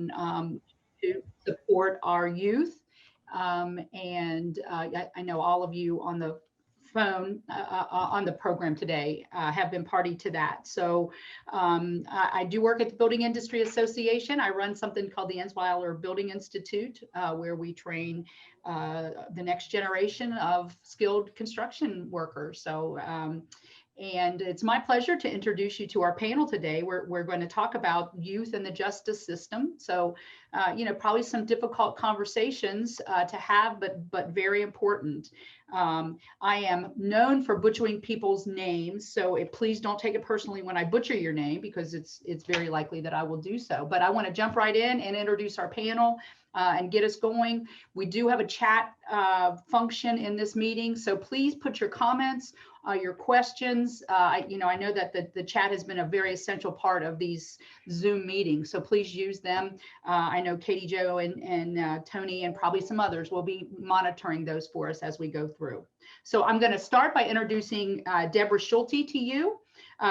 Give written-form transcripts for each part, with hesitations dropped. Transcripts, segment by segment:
to support our youth. I know all of you on the phone on the program today have been party to that. So I do work at the Building Industry Association. I run something called the Ensweiler Building Institute, where we train the next generation of skilled construction workers. So and it's my pleasure to introduce you to our panel today. We're going to talk about youth and the justice system. So, probably some difficult conversations to have, but very important. I am known for butchering people's names, so please don't take it personally when I butcher your name, because it's very likely that I will do so. But I want to jump right in and introduce our panel and get us going. We do have a chat function in this meeting, so please put your comments, your questions. I know that the chat has been a very essential part of these Zoom meetings, so please use them. I know Katie Jo and Tony and probably some others will be monitoring those for us as we go through. So I'm going to start by introducing Deborah Schulte to you.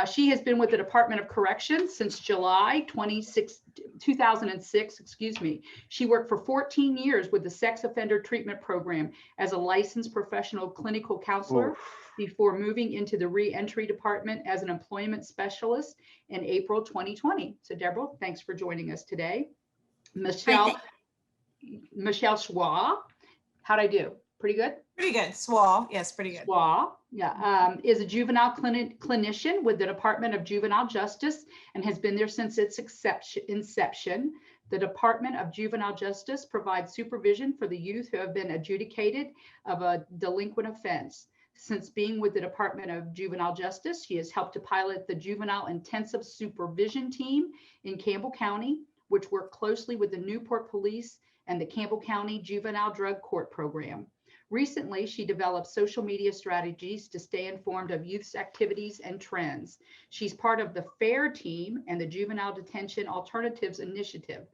She has been with the Department of Corrections since July 2006, excuse me. She worked for 14 years with the Sex Offender Treatment Program as a licensed professional clinical counselor before moving into the Reentry Department as an employment specialist in April 2020. So Deborah, thanks for joining us today. Michelle Schwa, how'd I do? Pretty good? Pretty good. Swall. Yes, pretty good. Schwa, yeah, is a juvenile clinician with the Department of Juvenile Justice and has been there since its inception. The Department of Juvenile Justice provides supervision for the youth who have been adjudicated of a delinquent offense. Since being with the Department of Juvenile Justice, she has helped to pilot the Juvenile Intensive Supervision Team in Campbell County, which worked closely with the Newport Police and the Campbell County Juvenile Drug Court Program. Recently, she developed social media strategies to stay informed of youth's activities and trends. She's part of the FAIR team and the Juvenile Detention Alternatives Initiative.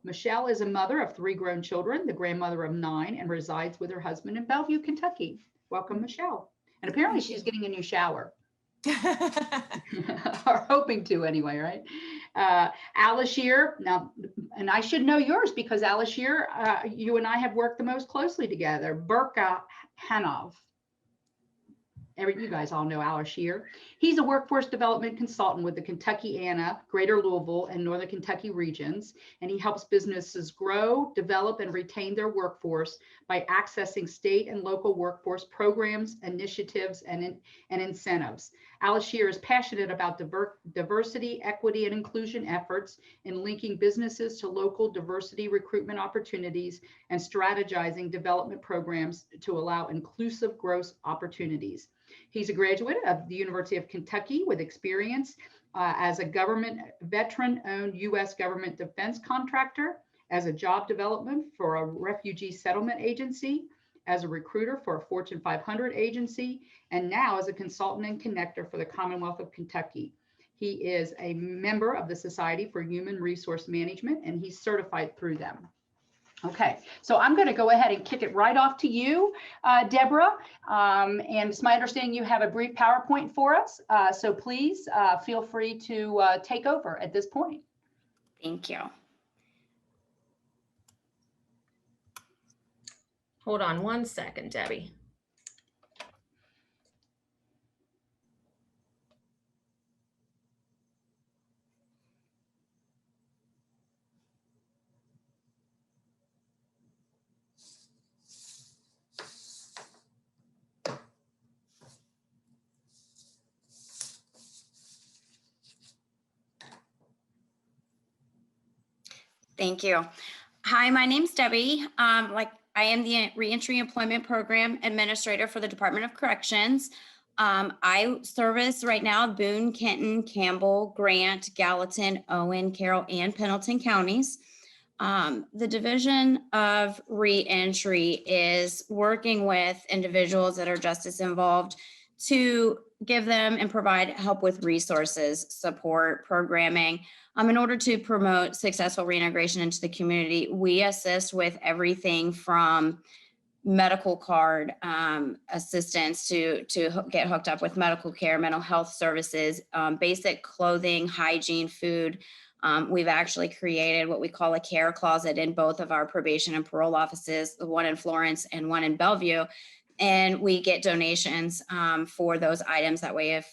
Michelle is a mother of 3 grown children, the grandmother of 9, and resides with her husband in Bellevue, Kentucky. Welcome, Michelle. And apparently she's getting a new shower. Or hoping to anyway, right? Alashir, now, and I should know yours because Alashir, you and I have worked the most closely together. Burka Hanov. You guys all know Alashir. He's a workforce development consultant with the Kentucky ANA, Greater Louisville, and Northern Kentucky regions, and he helps businesses grow, develop, and retain their workforce by accessing state and local workforce programs, initiatives, and incentives. Alashir is passionate about diversity, equity, and inclusion efforts in linking businesses to local diversity recruitment opportunities and strategizing development programs to allow inclusive growth opportunities. He's a graduate of the University of Kentucky with experience as a government veteran-owned U.S. government defense contractor, as a job development for a refugee settlement agency, as a recruiter for a Fortune 500 agency, and now as a consultant and connector for the Commonwealth of Kentucky. He is a member of the Society for Human Resource Management, and he's certified through them. Okay, so I'm going to go ahead and kick it right off to you, Deborah. And it's my understanding you have a brief PowerPoint for us. So please feel free to take over at this point. Thank you. Hold on one second, Debbie. Thank you. Hi, my name's Debbie. I am the Reentry Employment Program Administrator for the Department of Corrections. I service right now Boone, Kenton, Campbell, Grant, Gallatin, Owen, Carroll, and Pendleton counties. The Division of Reentry is working with individuals that are justice involved to give them and provide help with resources, support, programming, in order to promote successful reintegration into the community. We assist with everything from medical card assistance to get hooked up with medical care, mental health services, basic clothing, hygiene, food, We've actually created what we call a care closet in both of our probation and parole offices, the one in Florence and one in Bellevue. And we get donations for those items. That way, if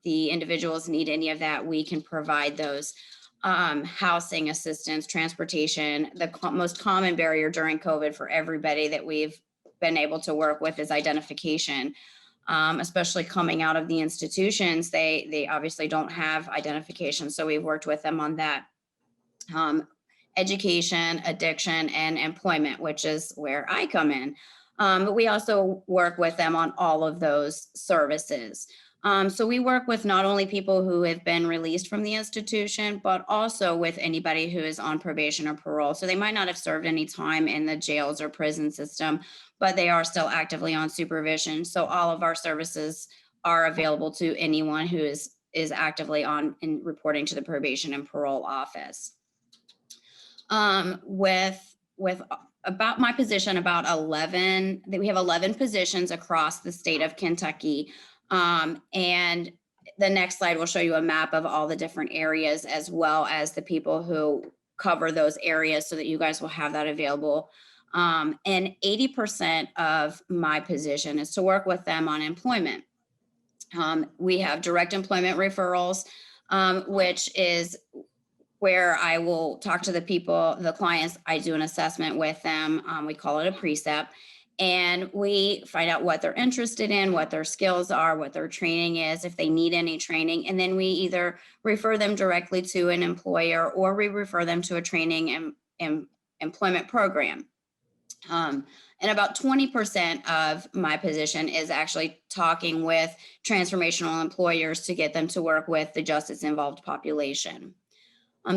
the individuals need any of that, we can provide those. Housing assistance, transportation. The most common barrier during COVID for everybody that we've been able to work with is identification. Especially coming out of the institutions, they obviously don't have identification. So we've worked with them on that. Education, addiction, and employment, which is where I come in. But we also work with them on all of those services. So we work with not only people who have been released from the institution, but also with anybody who is on probation or parole. So they might not have served any time in the jails or prison system, but they are still actively on supervision. So all of our services are available to anyone who is actively on and reporting to the probation and parole office. With about my position, about 11, we have 11 positions across the state of Kentucky. And the next slide will show you a map of all the different areas, as well as the people who cover those areas, so that you guys will have that available. And 80% of my position is to work with them on employment. We have direct employment referrals, which is where I will talk to the people, the clients. I do an assessment with them. We call it a precept. And we find out what they're interested in, what their skills are, what their training is, if they need any training. And then we either refer them directly to an employer, or we refer them to a training and employment program. And about 20% of my position is actually talking with transformational employers to get them to work with the justice involved population.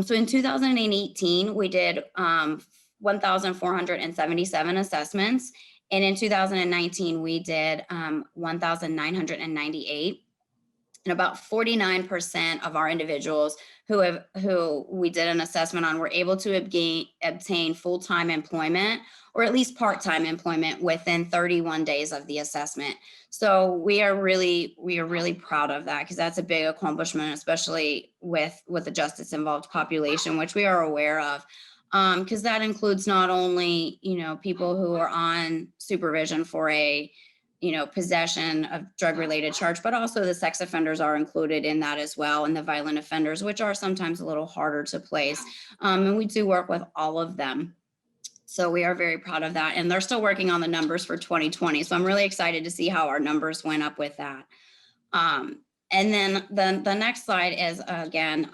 So in 2018, we did 1,477 assessments. And in 2019, we did 1,998. And about 49% of our individuals who we did an assessment on were able to obtain full-time employment, or at least part-time employment, within 31 days of the assessment. So we are really proud of that, because that's a big accomplishment, especially with the justice involved population, which we are aware of. Because that includes not only, people who are on supervision for a, possession of drug-related charge, but also the sex offenders are included in that as well, and the violent offenders, which are sometimes a little harder to place. And we do work with all of them. So we are very proud of that. And they're still working on the numbers for 2020. So I'm really excited to see how our numbers went up with that. And then the next slide is, again,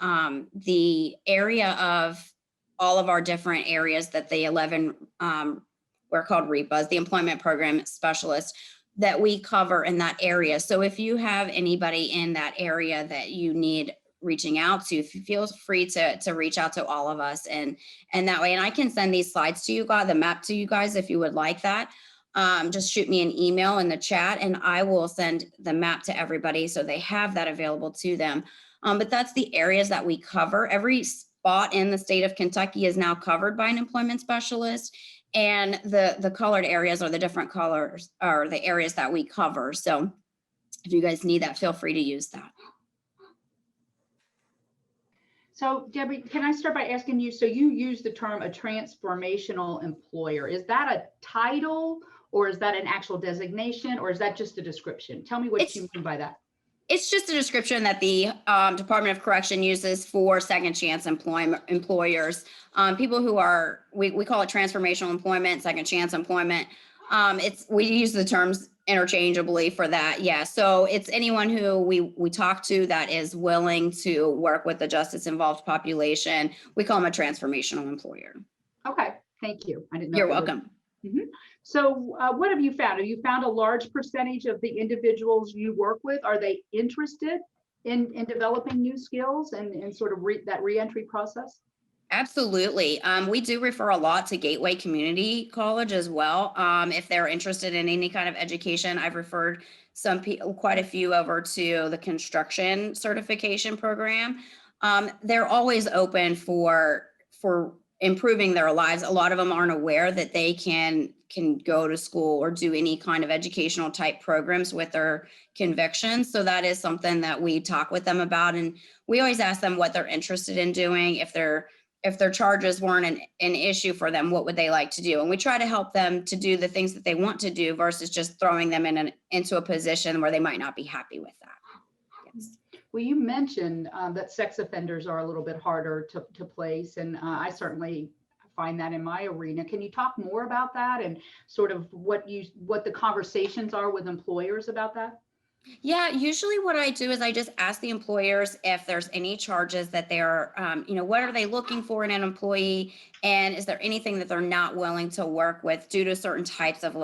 the area of all of our different areas that the 11 were called REPAs, the employment program specialists, that we cover in that area. So if you have anybody in that area that you need reaching out to, feel free to reach out to all of us, and that way. And I can send these slides to you guys, the map to you guys, if you would like that. Just shoot me an email in the chat, and I will send the map to everybody so they have that available to them. But that's the areas that we cover. Every spot in the state of Kentucky is now covered by an employment specialist, and the colored areas, or the different colors, are the areas that we cover. So if you guys need that, feel free to use that. So Debbie, can I start by asking you, so you use the term a transformational employer. Is that a title, or is that an actual designation, or is that just a description? Tell me what you mean by that. It's just a description that the Department of Correction uses for second chance employers. People who are, we call it transformational employment, second chance employment. We use the terms interchangeably for that. Yeah. So it's anyone who we talk to that is willing to work with the justice involved population. We call them a transformational employer. Okay. Thank you. I didn't know. You're welcome. Mm-hmm. So what have you found? Have you found a large percentage of the individuals you work with, are they interested in developing new skills and sort of that reentry process? Absolutely. We do refer a lot to Gateway Community College as well. If they're interested in any kind of education, I've referred quite a few over to the construction certification program. They're always open for improving their lives. A lot of them aren't aware that they can can go to school or do any kind of educational type programs with their convictions. So that is something that we talk with them about. And we always ask them what they're interested in doing. If their charges weren't an issue for them, what would they like to do? And we try to help them to do the things that they want to do versus just throwing them into a position where they might not be happy with that. Yes. Well, you mentioned that sex offenders are a little bit harder to place, and I certainly find that in my arena. Can you talk more about that and sort of what the conversations are with employers about that? Yeah, usually what I do is I just ask the employers if there's any charges that they're, what are they looking for in an employee? And is there anything that they're not willing to work with due to certain types of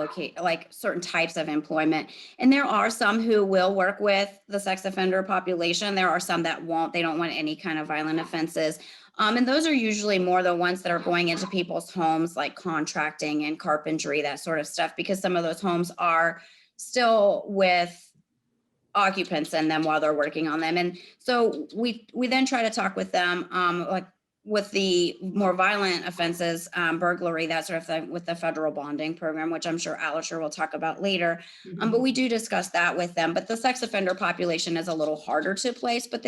certain types of employment? And there are some who will work with the sex offender population. There are some that won't. They don't want any kind of violent offenses. And those are usually more the ones that are going into people's homes, like contracting and carpentry, that sort of stuff, because some of those homes are still with occupants in them while they're working on them. And so we then try to talk with them, like with the more violent offenses, burglary, that sort of thing, with the federal bonding program, which I'm sure Alisher will talk about later. Mm-hmm. But we do discuss that with them. But the sex offender population is a little harder to place, but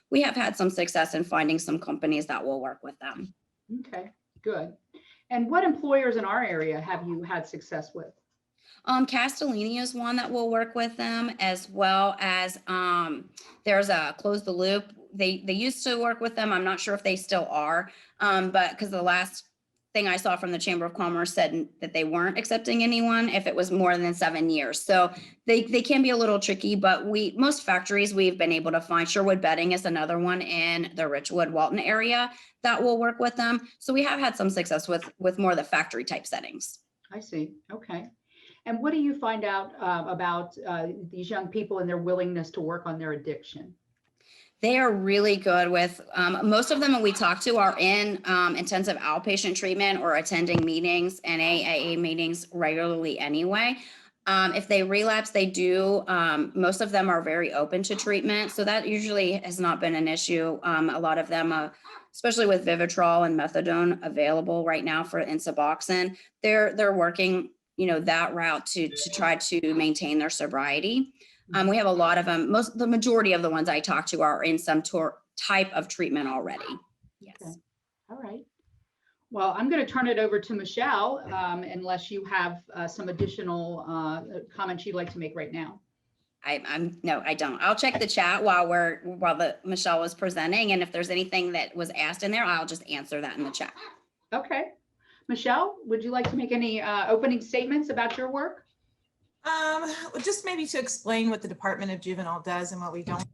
we have had some success in finding some companies that will work with them. Okay, good. And what employers in our area have you had success with? Castellini is one that will work with them, as well as there's a Close the Loop. They used to work with them. I'm not sure if they still are, but because the last thing I saw from the Chamber of Commerce said that they weren't accepting anyone if it was more than 7 years. So they can be a little tricky, but most factories we've been able to find. Sherwood Bedding is another one in the Richwood Walton area that will work with them. So we have had some success with more of the factory type settings. I see. Okay. And what do you find out about these young people and their willingness to work on their addiction? They are really good with, most of them that we talk to are in intensive outpatient treatment or attending meetings and AA meetings regularly anyway. If they relapse, they do. Most of them are very open to treatment. So that usually has not been an issue. A lot of them, especially with Vivitrol and methadone available right now for Suboxone, they're working that route to try to maintain their sobriety. We have a lot of them. The majority of the ones I talk to are in some type of treatment already. Yes. Okay. All right. Well, I'm going to turn it over to Michelle, unless you have some additional comments you'd like to make right now. No, I don't. I'll check the chat while Michelle was presenting, and if there's anything that was asked in there, I'll just answer that in the chat. Okay. Michelle, would you like to make any opening statements about your work? Just maybe to explain what the Department of Juvenile does and what we don't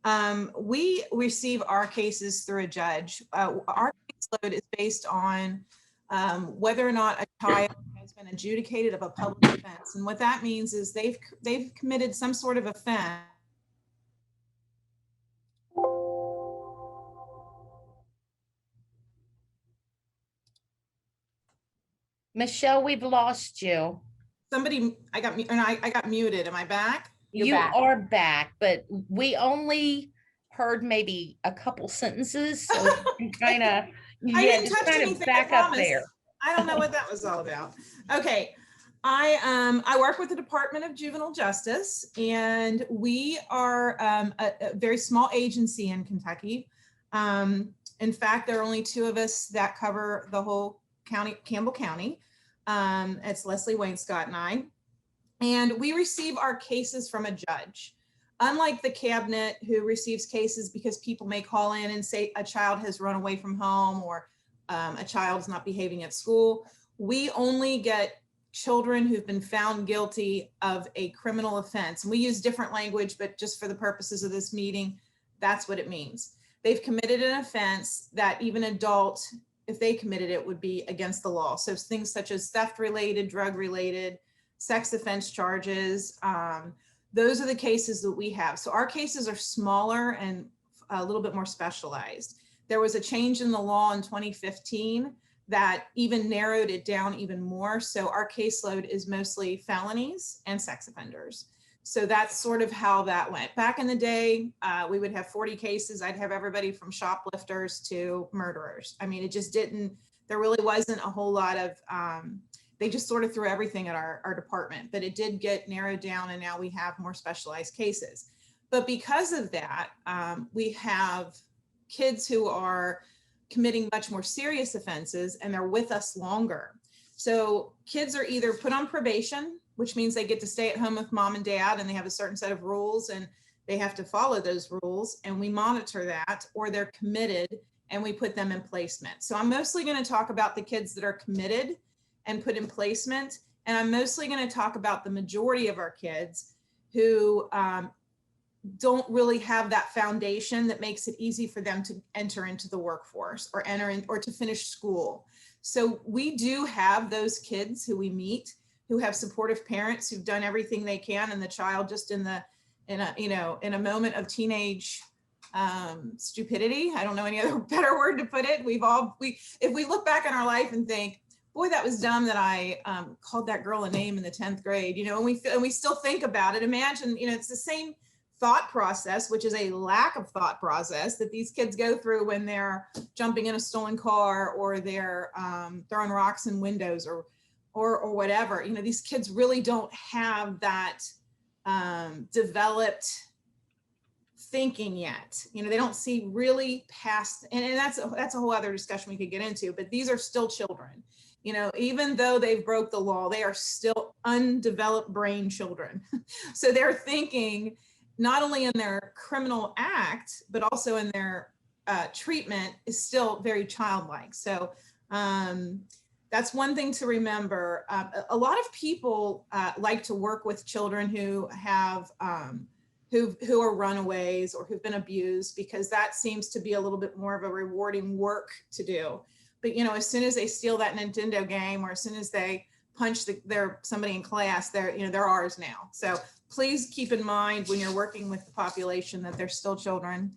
do. We receive our cases through a judge. Our caseload is based on whether or not a child has been adjudicated of a public offense. And what that means is they've committed some sort of offense. Michelle, we've lost you. I got muted. Am I back? You are back, but we only heard maybe a couple sentences. So kind of, just kind of back up there. I don't know what that was all about. Okay. I work with the Department of Juvenile Justice, and we are a very small agency in Kentucky. In fact, there are only 2 of us that cover the whole county, Campbell County. It's Leslie Wainscott and I, and we receive our cases from a judge. Unlike the cabinet, who receives cases because people may call in and say a child has run away from home or a child's not behaving at school, we only get children who've been found guilty of a criminal offense. And we use different language, but just for the purposes of this meeting, that's what it means. They've committed an offense that even adult, if they committed it, would be against the law. So things such as theft related, drug related, sex offense charges, those are the cases that we have. So our cases are smaller and a little bit more specialized. There was a change in the law in 2015 that even narrowed it down even more. So our caseload is mostly felonies and sex offenders. So that's sort of how that went. Back in the day, we would have 40 cases. I'd have everybody from shoplifters to murderers. I mean, it just didn't, there really wasn't a whole lot of, they just sort of threw everything at our department, but it did get narrowed down and now we have more specialized cases. But because of that, we have kids who are committing much more serious offenses and they're with us longer. So kids are either put on probation, which means they get to stay at home with mom and dad and they have a certain set of rules and they have to follow those rules and we monitor that, or they're committed and we put them in placement. So I'm mostly going to talk about the kids that are committed and put in placement. And I'm mostly going to talk about the majority of our kids who don't really have that foundation that makes it easy for them to enter into the workforce or enter in or to finish school. So we do have those kids who we meet who have supportive parents who've done everything they can, and the child just in a moment of teenage stupidity. I don't know any other better word to put it. If we look back in our life and think, boy, that was dumb that I called that girl a name in the 10th grade, and we still think about it. Imagine, it's the same thought process, which is a lack of thought process that these kids go through when they're jumping in a stolen car or they're throwing rocks in windows or whatever. These kids really don't have that developed thinking yet. They don't see really past, and that's a whole other discussion we could get into, but these are still children. Even though they've broke the law, they are still undeveloped brain children. So they're thinking not only in their criminal act, but also in their treatment is still very childlike. So that's one thing to remember. A lot of people like to work with children who have who are runaways or who've been abused, because that seems to be a little bit more of a rewarding work to do. But as soon as they steal that Nintendo game, or as soon as they punch somebody in class, they're ours now. So please keep in mind when you're working with the population that they're still children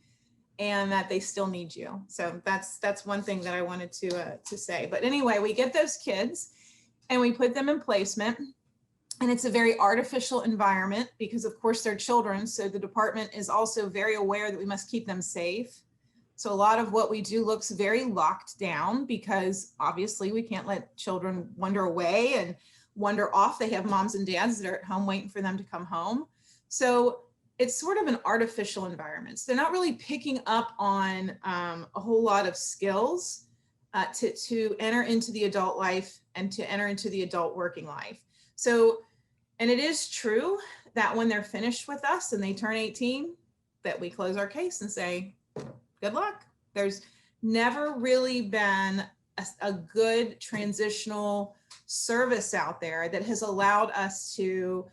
and that they still need you. So that's one thing that I wanted to say. But anyway, we get those kids and we put them in placement, and it's a very artificial environment because of course they're children. So the department is also very aware that we must keep them safe. So a lot of what we do looks very locked down because obviously we can't let children wander away and wander off. They have moms and dads that are at home waiting for them to come home. So it's sort of an artificial environment. So they're not really picking up on a whole lot of skills to enter into the adult life and to enter into the adult working life. So, and it is true that when they're finished with us and they turn 18, that we close our case and say, good luck. There's never really been a good transitional service out there that has allowed us to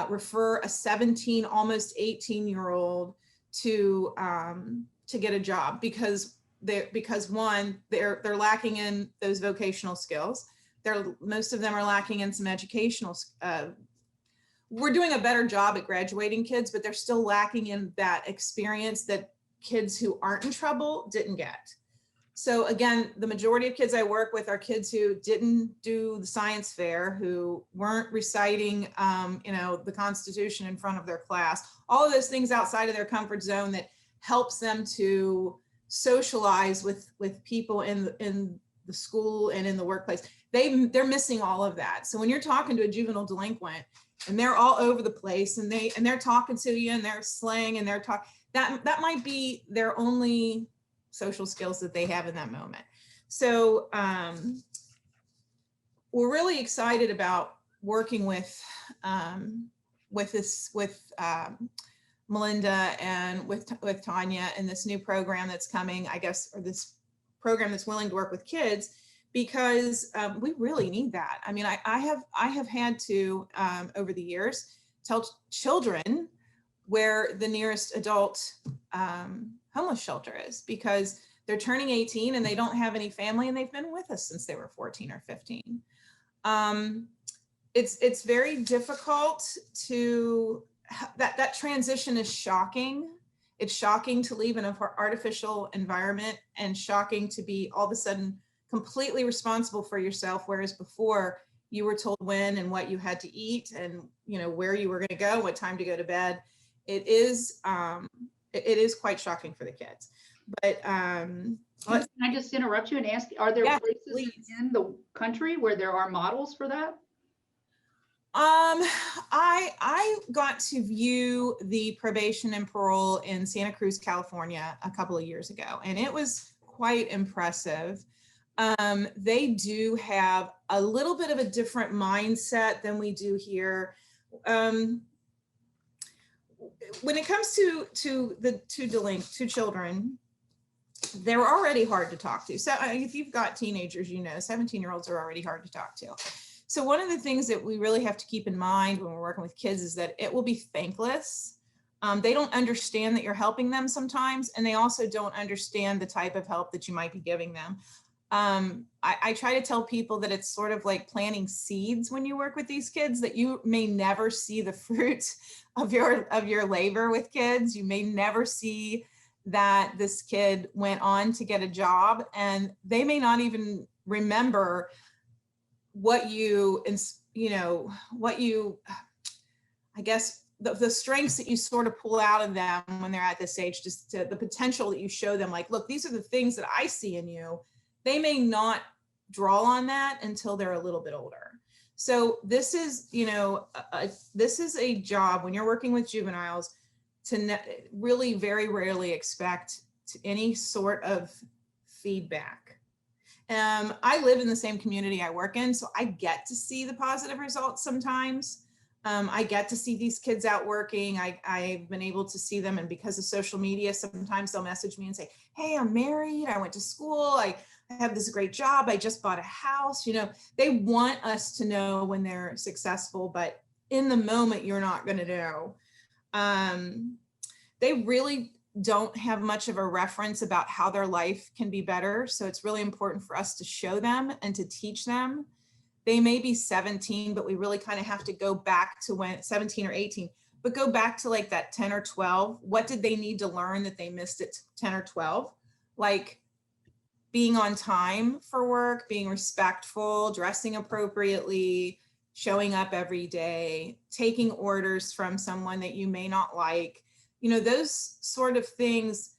refer a 17, almost 18-year-old to get a job because one, they're lacking in those vocational skills. Most of them are lacking in some educational. We're doing a better job at graduating kids, but they're still lacking in that experience that kids who aren't in trouble didn't get. So again, the majority of kids I work with are kids who didn't do the science fair, who weren't reciting, the Constitution in front of their class, all of those things outside of their comfort zone that helps them to socialize with people in the school and in the workplace. They're missing all of that. So when you're talking to a juvenile delinquent and they're all over the place and they're talking to you and they're slang and they're talking, that might be their only social skills that they have in that moment. So we're really excited about working with Melinda and with Tanya and this new program that's coming, I guess, or this program that's willing to work with kids, because we really need that. I mean, I have had to over the years tell children where the nearest adult homeless shelter is, because they're turning 18 and they don't have any family and they've been with us since they were 14 or 15. It's very difficult to, that transition is shocking. It's shocking to leave in an artificial environment and shocking to be all of a sudden completely responsible for yourself, whereas before you were told when and what you had to eat and where you were going to go, what time to go to bed. It is quite shocking for the kids. But Can I just interrupt you and ask, are there Yeah, places please. in the country where there are models for that? I got to view the probation and parole in Santa Cruz, California a couple of years ago, and it was quite impressive. They do have a little bit of a different mindset than we do here. When it comes to the two children, they're already hard to talk to. So if you've got teenagers, 17-year-olds are already hard to talk to. So one of the things that we really have to keep in mind when we're working with kids is that it will be thankless. They don't understand that you're helping them sometimes, and they also don't understand the type of help that you might be giving them. I try to tell people that it's sort of like planting seeds when you work with these kids, that you may never see the fruit of your labor with kids. You may never see that this kid went on to get a job, and they may not even remember what you I guess the strengths that you sort of pull out of them when they're at this age, just the potential that you show them, like, look, these are the things that I see in you. They may not draw on that until they're a little bit older. So this is, this is a job when you're working with juveniles to really very rarely expect any sort of feedback. I live in the same community I work in, so I get to see the positive results sometimes. I get to see these kids out working. I've been able to see them, and because of social media, sometimes they'll message me and say, hey, I'm married, I went to school, I have this great job, I just bought a house. They want us to know when they're successful, but in the moment, you're not going to know. They really don't have much of a reference about how their life can be better. So it's really important for us to show them and to teach them. They may be 17, but we really kind of have to go back to when 17 or 18, but go back to like that 10 or 12. What did they need to learn that they missed at 10 or 12? Like being on time for work, being respectful, dressing appropriately, showing up every day, taking orders from someone that you may not like. Those sort of things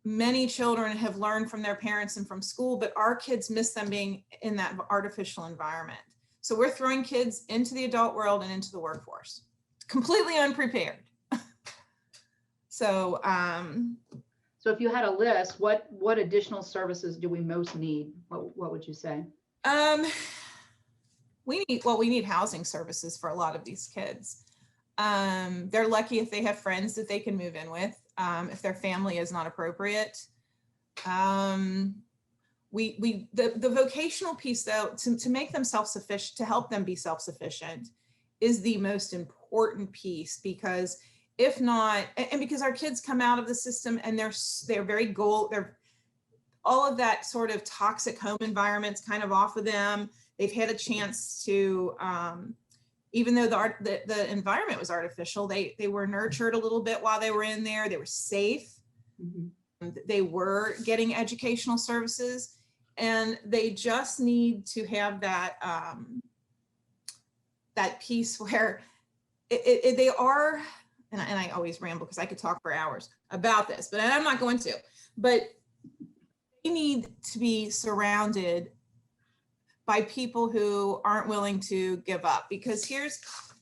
many children have learned from their parents and from school, but our kids miss them being in that artificial environment. So we're throwing kids into the adult world and into the workforce, completely unprepared. So if you had a list, what additional services do we most need? What would you say? We need housing services for a lot of these kids. They're lucky if they have friends that they can move in with, if their family is not appropriate. The vocational piece, though, to make them self-sufficient, to help them be self-sufficient, is the most important piece, because if not, and because our kids come out of the system and they're very they're all of that sort of toxic home environment's kind of off of them. They've had a chance to, even though the environment was artificial, they were nurtured a little bit while they were in there. They were safe. Mm-hmm. They were getting educational services, and they just need to have that that piece where they are, and I always ramble because I could talk for hours about this, but I'm not going to, but they need to be surrounded by people who aren't willing to give up, because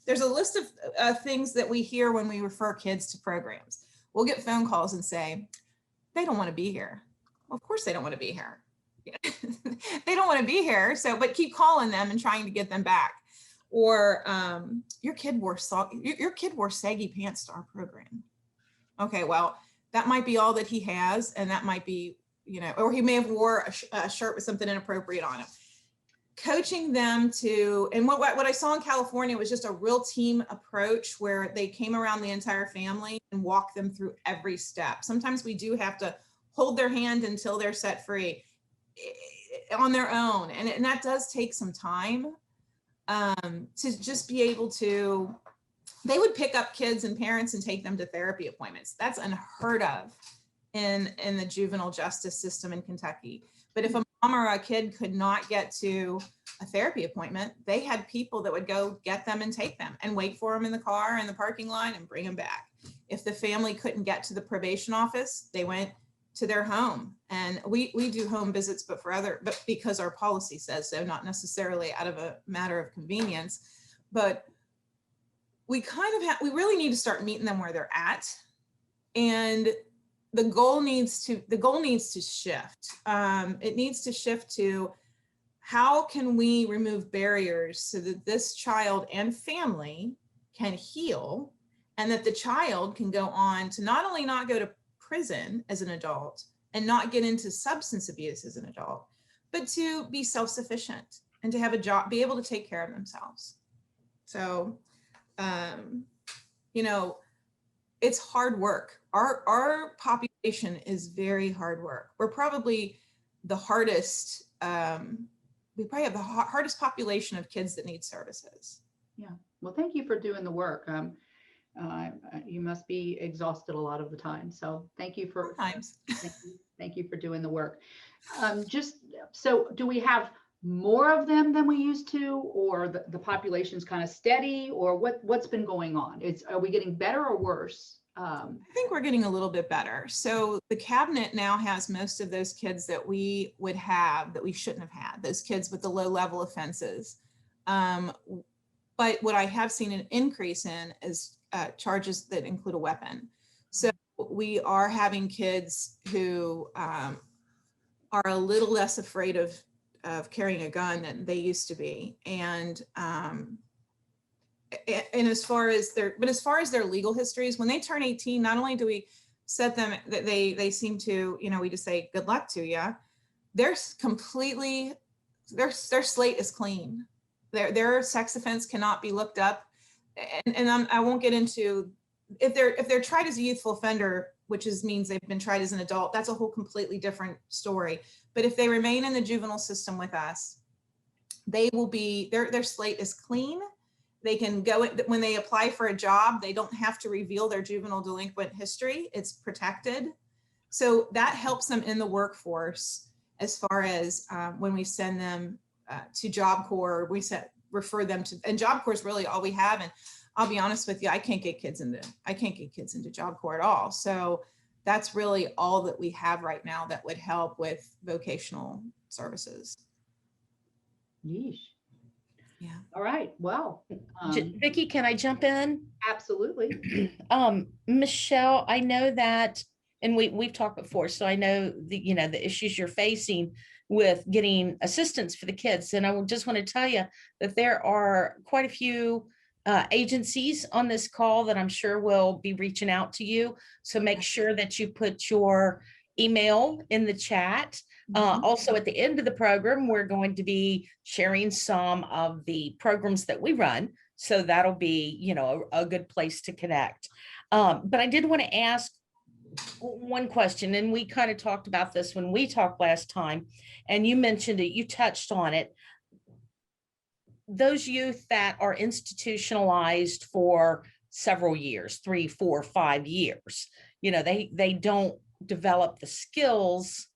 there's a list of things that we hear when we refer kids to programs. We'll get phone calls and say, they don't want to be here. Well, of course they don't want to be here. They don't want to be here. So, but keep calling them and trying to get them back. Or your kid wore saggy pants to our program. Okay, well, that might be all that he has, and that might be, or he may have wore a shirt with something inappropriate on him. Coaching them to, and what I saw in California was just a real team approach where they came around the entire family and walked them through every step. Sometimes we do have to hold their hand until they're set free on their own. And that does take some time to just be able to, they would pick up kids and parents and take them to therapy appointments. That's unheard of in the juvenile justice system in Kentucky. But if a mom or a kid could not get to a therapy appointment, they had people that would go get them and take them and wait for them in the car in the parking lot and bring them back. If the family couldn't get to the probation office, they went to their home. And we do home visits, but because our policy says so, not necessarily out of a matter of convenience, but we we really need to start meeting them where they're at. And the goal needs to shift. It needs to shift to, how can we remove barriers so that this child and family can heal, and that the child can go on to not only not go to prison as an adult and not get into substance abuse as an adult, but to be self-sufficient and to have a job, be able to take care of themselves. So, you know, it's hard work. Our population is very hard work. We're probably the hardest, we probably have the hardest population of kids that need services. Yeah. Well, thank you for doing the work. You must be exhausted a lot of the time. So thank you for Sometimes. thank you for doing the work. Just so, do we have more of them than we used to, or the population's kind of steady, or what's been going on? Are we getting better or worse? I think we're getting a little bit better. So the cabinet now has most of those kids that we would have that we shouldn't have had, those kids with the low level offenses. But what I have seen an increase in is charges that include a weapon. So we are having kids who are a little less afraid of carrying a gun than they used to be. And as far as their legal histories, when they turn 18, not only do we set them that they seem to, you know, we just say good luck to you. They're completely, their slate is clean. Their sex offense cannot be looked up, and I won't get into if they're tried as a youthful offender, which means they've been tried as an adult. That's a whole completely different story. But if they remain in the juvenile system with us, they will be, their slate is clean. They can go, when they apply for a job, they don't have to reveal their juvenile delinquent history. It's protected. So that helps them in the workforce as far as when we send them to Job Corps, refer them to, and Job Corps is really all we have. And I'll be honest with you, I can't get kids into Job Corps at all. So that's really all that we have right now that would help with vocational services. Yeesh. Yeah. All right. Well, Vicki, can I jump in? absolutely. Michelle, I know that, and we've talked before, so I know the issues you're facing with getting assistance for the kids. And I just want to tell you that there are quite a few agencies on this call that I'm sure will be reaching out to you. So make sure that you put your email in the chat. Also, at the end of the program, we're going to be sharing some of the programs that we run. So that'll be, a good place to connect. But I did want to ask one question, and we kind of talked about this when we talked last time, and you mentioned it, you touched on it. Those youth that are institutionalized for several years, 3, 4, 5 years, they don't develop the skills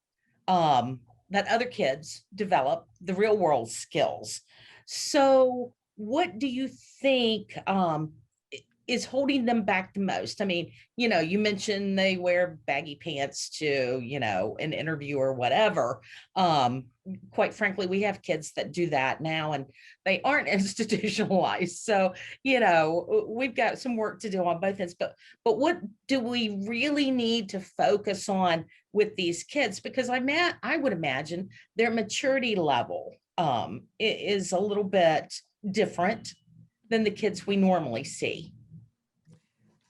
that other kids develop, the real world skills. So what do you think is holding them back the most? I mean, you mentioned they wear baggy pants to, an interview or whatever. Quite frankly, we have kids that do that now and they aren't institutionalized. So, we've got some work to do on both ends, but what do we really need to focus on with these kids? Because I would imagine their maturity level is a little bit different than the kids we normally see.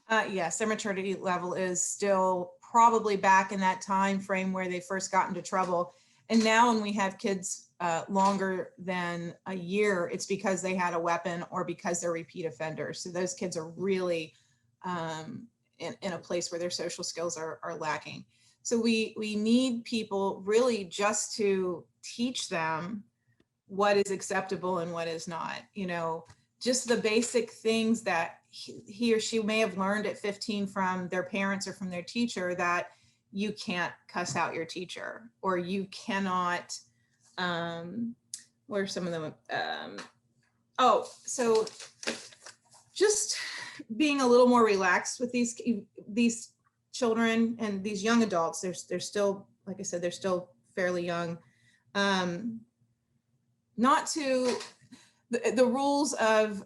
Yes, their maturity level is still probably back in that time frame where they first got into trouble. And now when we have kids longer than a year, it's because they had a weapon or because they're repeat offenders. So those kids are really in a place where their social skills are lacking. So we need people really just to teach them what is acceptable and what is not, just the basic things that he or she may have learned at 15 from their parents or from their teacher, that you can't cuss out your teacher, or you cannot, what are some of them? So just being a little more relaxed with these children and these young adults, they're still, like I said, they're still fairly young. Not to the rules of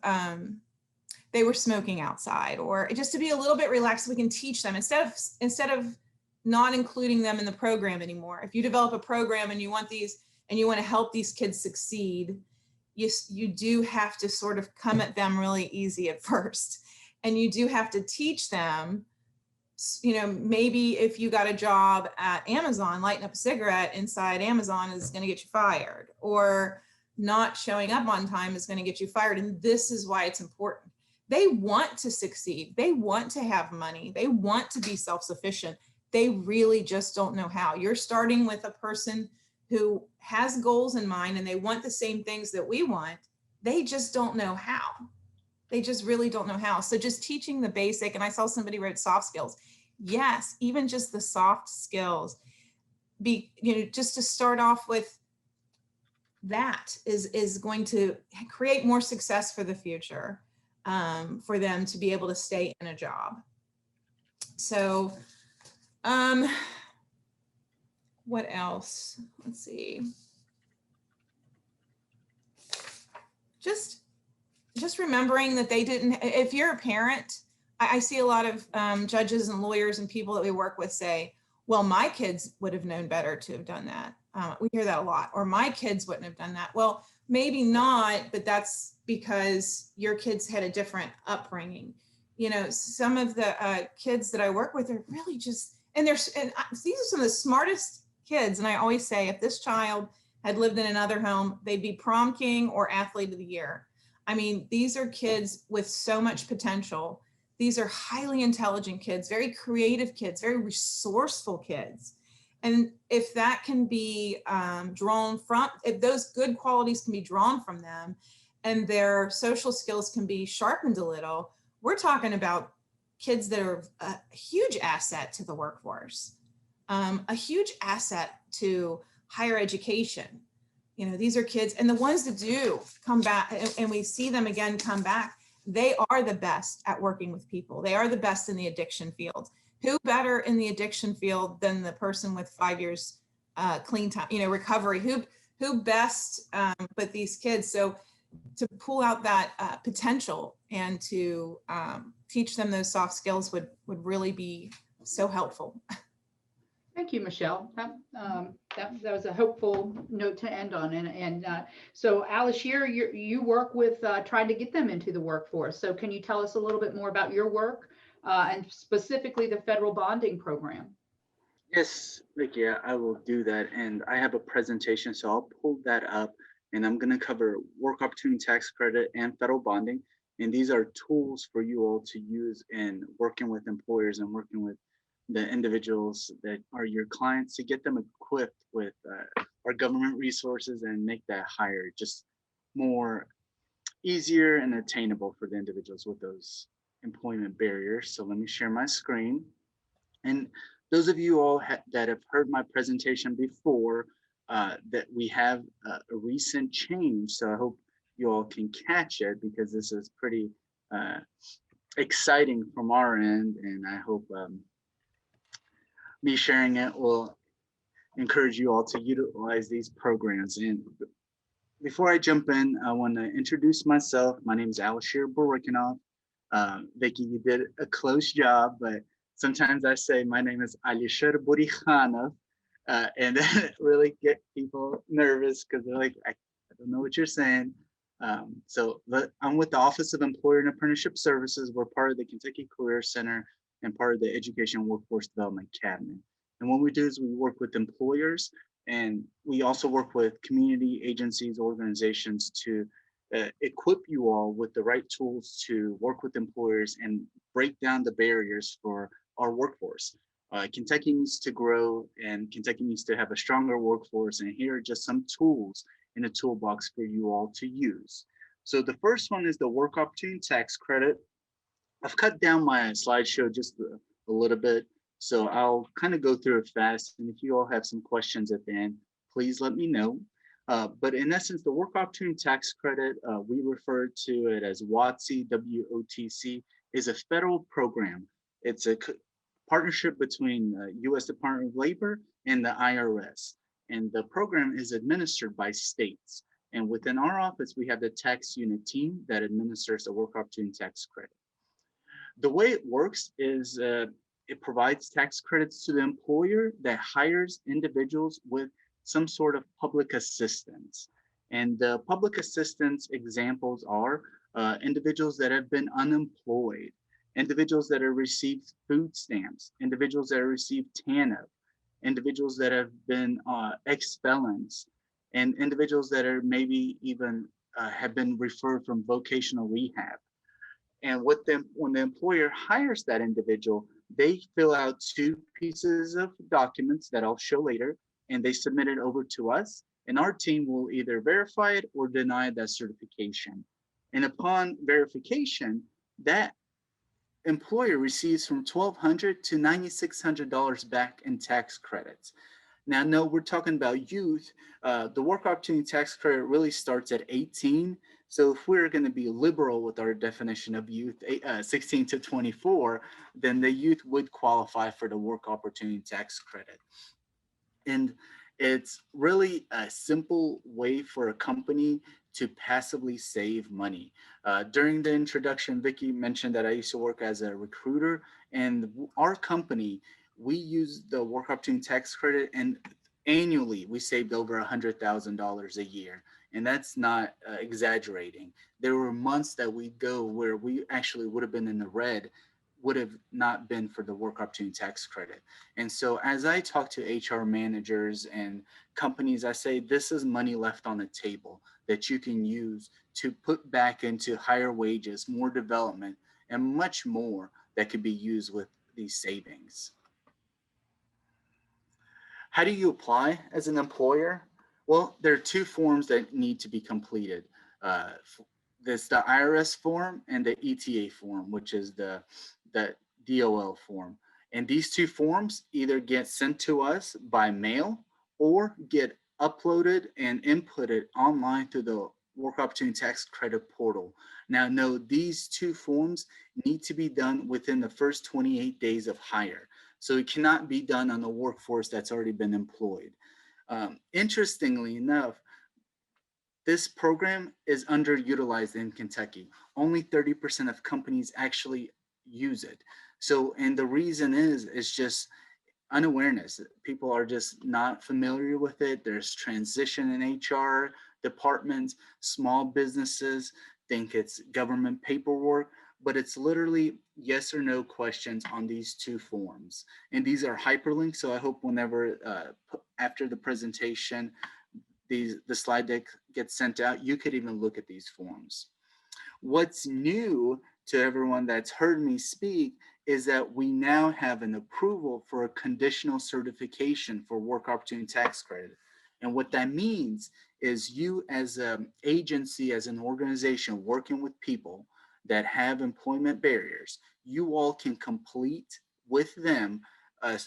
they were smoking outside, or just to be a little bit relaxed. We can teach them instead of not including them in the program anymore. If you develop a program and you want to help these kids succeed, you do have to sort of come at them really easy at first, and you do have to teach them. You know, maybe if you got a job at Amazon, lighting up a cigarette inside Amazon is going to get you fired, or not showing up on time is going to get you fired. And this is why it's important. They want to succeed. They want to have money. They want to be self-sufficient. They really just don't know how. You're starting with a person who has goals in mind and they want the same things that we want. They just don't know how. They just really don't know how. So just teaching the basic, and I saw somebody wrote soft skills. Yes, even just the soft skills, just to start off with, that is going to create more success for the future, for them to be able to stay in a job. So what else? Let's see. Just remembering that they didn't, if you're a parent, I see a lot of judges and lawyers and people that we work with say, well, my kids would have known better to have done that. We hear that a lot, or my kids wouldn't have done that. Well, maybe not, but that's because your kids had a different upbringing. You know, some of the kids that I work with are really just, and these are some of the smartest kids. And I always say, if this child had lived in another home, they'd be prom king or athlete of the year. I mean, these are kids with so much potential. These are highly intelligent kids, very creative kids, very resourceful kids. And if that can be drawn from, if those good qualities can be drawn from them and their social skills can be sharpened a little, we're talking about kids that are a huge asset to the workforce, a huge asset to higher education. You know, these are kids, and the ones that do come back, and we see them again come back, they are the best at working with people. They are the best in the addiction field. Who better in the addiction field than the person with 5 years clean time, recovery? Who best but these kids? So to pull out that potential and to teach them those soft skills would really be so helpful. Thank you, Michelle. That was a hopeful note to end on. And so Alishir, you work with trying to get them into the workforce. So can you tell us a little bit more about your work and specifically the federal bonding program? Yes, Vicky, I will do that. And I have a presentation, so I'll pull that up. And I'm going to cover work opportunity tax credit and federal bonding. And these are tools for you all to use in working with employers and working with the individuals that are your clients to get them equipped with our government resources and make that hire just more easier and attainable for the individuals with those employment barriers. So let me share my screen. And those of you all that have heard my presentation before, that we have a recent change. So I hope you all can catch it, because this is pretty exciting from our end. And I hope me sharing it will encourage you all to utilize these programs. And before I jump in, I want to introduce myself. My name is Alishir Barakanov. Vicky, you did a close job, but sometimes I say my name is Alishir Burikhanov, and that really get people nervous because they're like, I don't know what you're saying. So I'm with the Office of Employer and Apprenticeship Services. We're part of the Kentucky Career Center and part of the Education Workforce Development Academy. And what we do is we work with employers, and we also work with community agencies, organizations to equip you all with the right tools to work with employers and break down the barriers for our workforce. Kentucky needs to grow, and Kentucky needs to have a stronger workforce. And here are just some tools in a toolbox for you all to use. So the first one is the work opportunity tax credit. I've cut down my slideshow just a little bit, so I'll kind of go through it fast. And if you all have some questions at the end, please let me know. But in essence, the work opportunity tax credit, we refer to it as WOTC, WOTC, is a federal program. It's a partnership between U.S. Department of Labor and the IRS. And the program is administered by states. And within our office, we have the tax unit team that administers the work opportunity tax credit. The way it works is it provides tax credits to the employer that hires individuals with some sort of public assistance. And the public assistance examples are individuals that have been unemployed, individuals that have received food stamps, individuals that have received TANF, individuals that have been ex-felons, and individuals that are maybe even have been referred from vocational rehab. And with them, when the employer hires that individual, they fill out 2 pieces of documents that I'll show later, and they submit it over to us. And our team will either verify it or deny that certification. And upon verification, that employer receives from $1,200 to $9,600 back in tax credits. Now, no, we're talking about youth. The work opportunity tax credit really starts at 18. So if we're going to be liberal with our definition of youth, 16 to 24, then the youth would qualify for the work opportunity tax credit. And it's really a simple way for a company to passively save money. During the introduction, Vicky mentioned that I used to work as a recruiter, and our company, we use the work opportunity tax credit, and annually we saved over $100,000 a year. And that's not exaggerating. There were months that we'd go where we actually would have been in the red, would have not been for the work opportunity tax credit. And so as I talk to HR managers and companies, I say, this is money left on the table that you can use to put back into higher wages, more development, and much more that could be used with these savings. How do you apply as an employer? Well, there are 2 forms that need to be completed. There's the IRS form and the ETA form, which is the DOL form. And these 2 forms either get sent to us by mail or get uploaded and inputted online through the Work Opportunity Tax Credit portal. Now, no, these 2 forms need to be done within the first 28 days of hire. So it cannot be done on a workforce that's already been employed. Interestingly enough, this program is underutilized in Kentucky. Only 30% of companies actually use it. So, and the reason is just unawareness. People are just not familiar with it. There's transition in HR departments, small businesses think it's government paperwork, but it's literally yes or no questions on these 2 forms. And these are hyperlinks. So I hope whenever, after the presentation, the slide deck gets sent out, you could even look at these forms. What's new to everyone that's heard me speak is that we now have an approval for a conditional certification for work opportunity tax credit. And what that means is you as an agency, as an organization working with people that have employment barriers, you all can complete with them a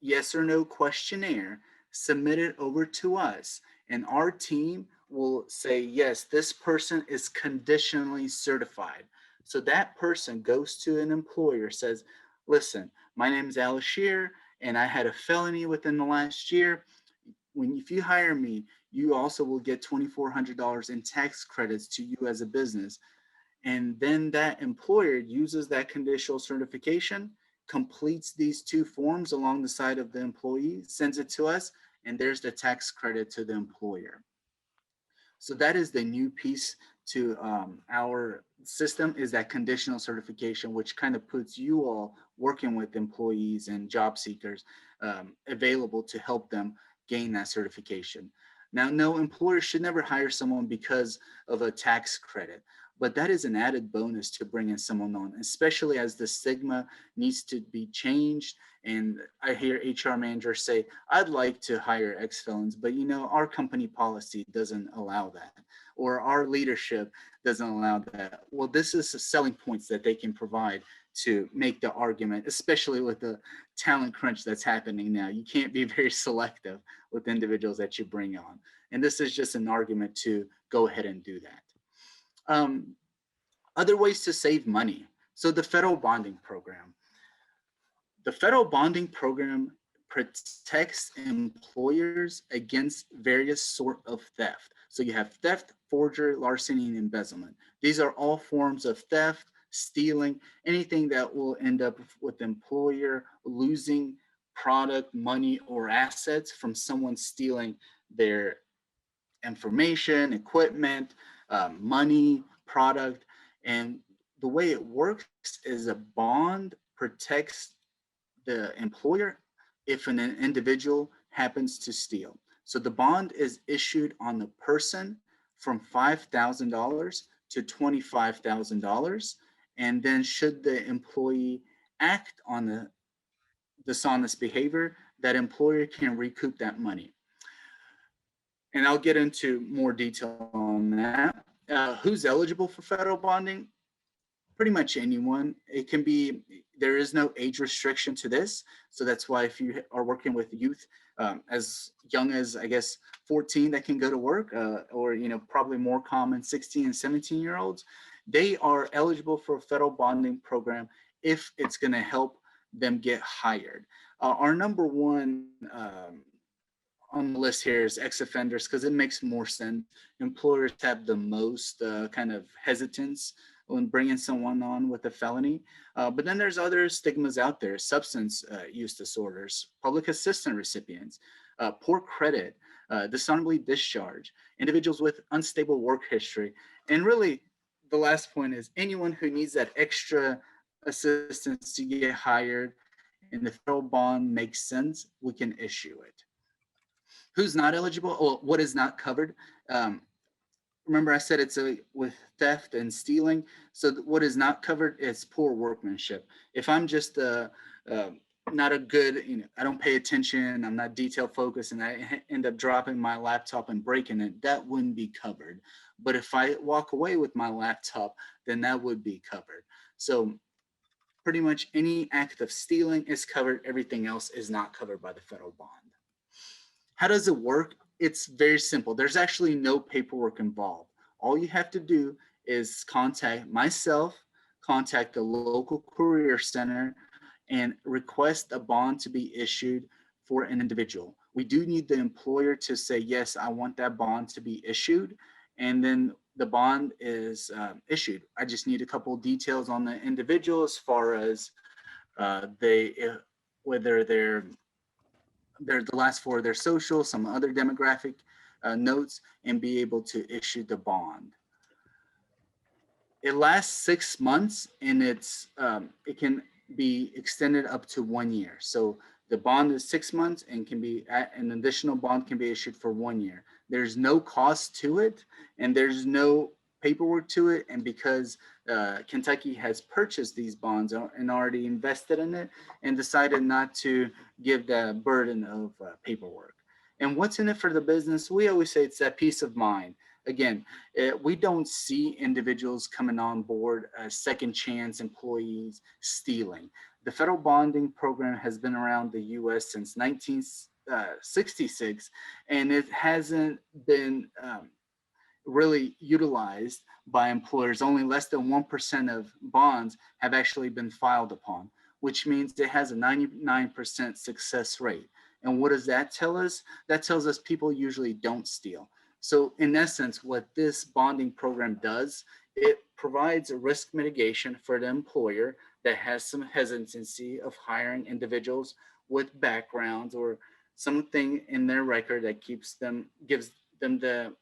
yes or no questionnaire, submit it over to us, and our team will say, yes, this person is conditionally certified. So that person goes to an employer, says, listen, my name is Alice Shear, and I had a felony within the last year. If you hire me, you also will get $2,400 in tax credits to you as a business. And then that employer uses that conditional certification, completes these 2 forms along the side of the employee, sends it to us, and there's the tax credit to the employer. So that is the new piece to our system, is that conditional certification, which kind of puts you all working with employees and job seekers available to help them gain that certification. Now, no, employer should never hire someone because of a tax credit, but that is an added bonus to bringing someone on, especially as the stigma needs to be changed. And I hear HR managers say, I'd like to hire ex-felons, but you know, our company policy doesn't allow that, or our leadership doesn't allow that. Well, this is the selling points that they can provide to make the argument, especially with the talent crunch that's happening now. You can't be very selective with individuals that you bring on. And this is just an argument to go ahead and do that. Other ways to save money. So the federal bonding program. The federal bonding program protects employers against various sort of theft. So you have theft, forgery, larceny, and embezzlement. These are all forms of theft, stealing, anything that will end up with the employer losing product, money, or assets from someone stealing their information, equipment, money, product. And the way it works is a bond protects the employer if an individual happens to steal. So the bond is issued on the person from $5,000 to $25,000. And then should the employee act on the dishonest behavior, that employer can recoup that money. And I'll get into more detail on that. Who's eligible for federal bonding? Pretty much anyone. It can be, there is no age restriction to this. So that's why if you are working with youth as young as, I guess, 14 that can go to work, or, probably more common 16 and 17-year-olds, they are eligible for a federal bonding program if it's going to help them get hired. Our number one on the list here is ex-offenders, because it makes more sense. Employers have the most kind of hesitance when bringing someone on with a felony. But then there's other stigmas out there: substance use disorders, public assistance recipients, poor credit, dishonorably discharged, individuals with unstable work history. And really, the last point is anyone who needs that extra assistance to get hired and the federal bond makes sense, we can issue it. Who's not eligible? Well, what is not covered? Remember I said it's with theft and stealing. So what is not covered is poor workmanship. If I'm just not a good, I don't pay attention, I'm not detail focused, and I end up dropping my laptop and breaking it, that wouldn't be covered. But if I walk away with my laptop, then that would be covered. So pretty much any act of stealing is covered. Everything else is not covered by the federal bond. How does it work? It's very simple. There's actually no paperwork involved. All you have to do is contact myself, contact the local career center, and request a bond to be issued for an individual. We do need the employer to say, yes, I want that bond to be issued. And then the bond is issued. I just need a couple of details on the individual as far as whether they're the last four of their social, some other demographic notes, and be able to issue the bond. It lasts 6 months, and it can be extended up to 1 year. So the bond is 6 months and can be an additional bond can be issued for 1 year. There's no cost to it, and there's no paperwork to it. And because Kentucky has purchased these bonds and already invested in it and decided not to give the burden of paperwork. And what's in it for the business? We always say it's that peace of mind. Again, we don't see individuals coming on board as second chance employees stealing. The federal bonding program has been around the US since 1966, and it hasn't been really utilized by employers. Only less than 1% of bonds have actually been filed upon, which means it has a 99% success rate. And what does that tell us? That tells us people usually don't steal. So in essence, what this bonding program does, it provides a risk mitigation for the employer that has some hesitancy of hiring individuals with backgrounds or something in their record that gives them the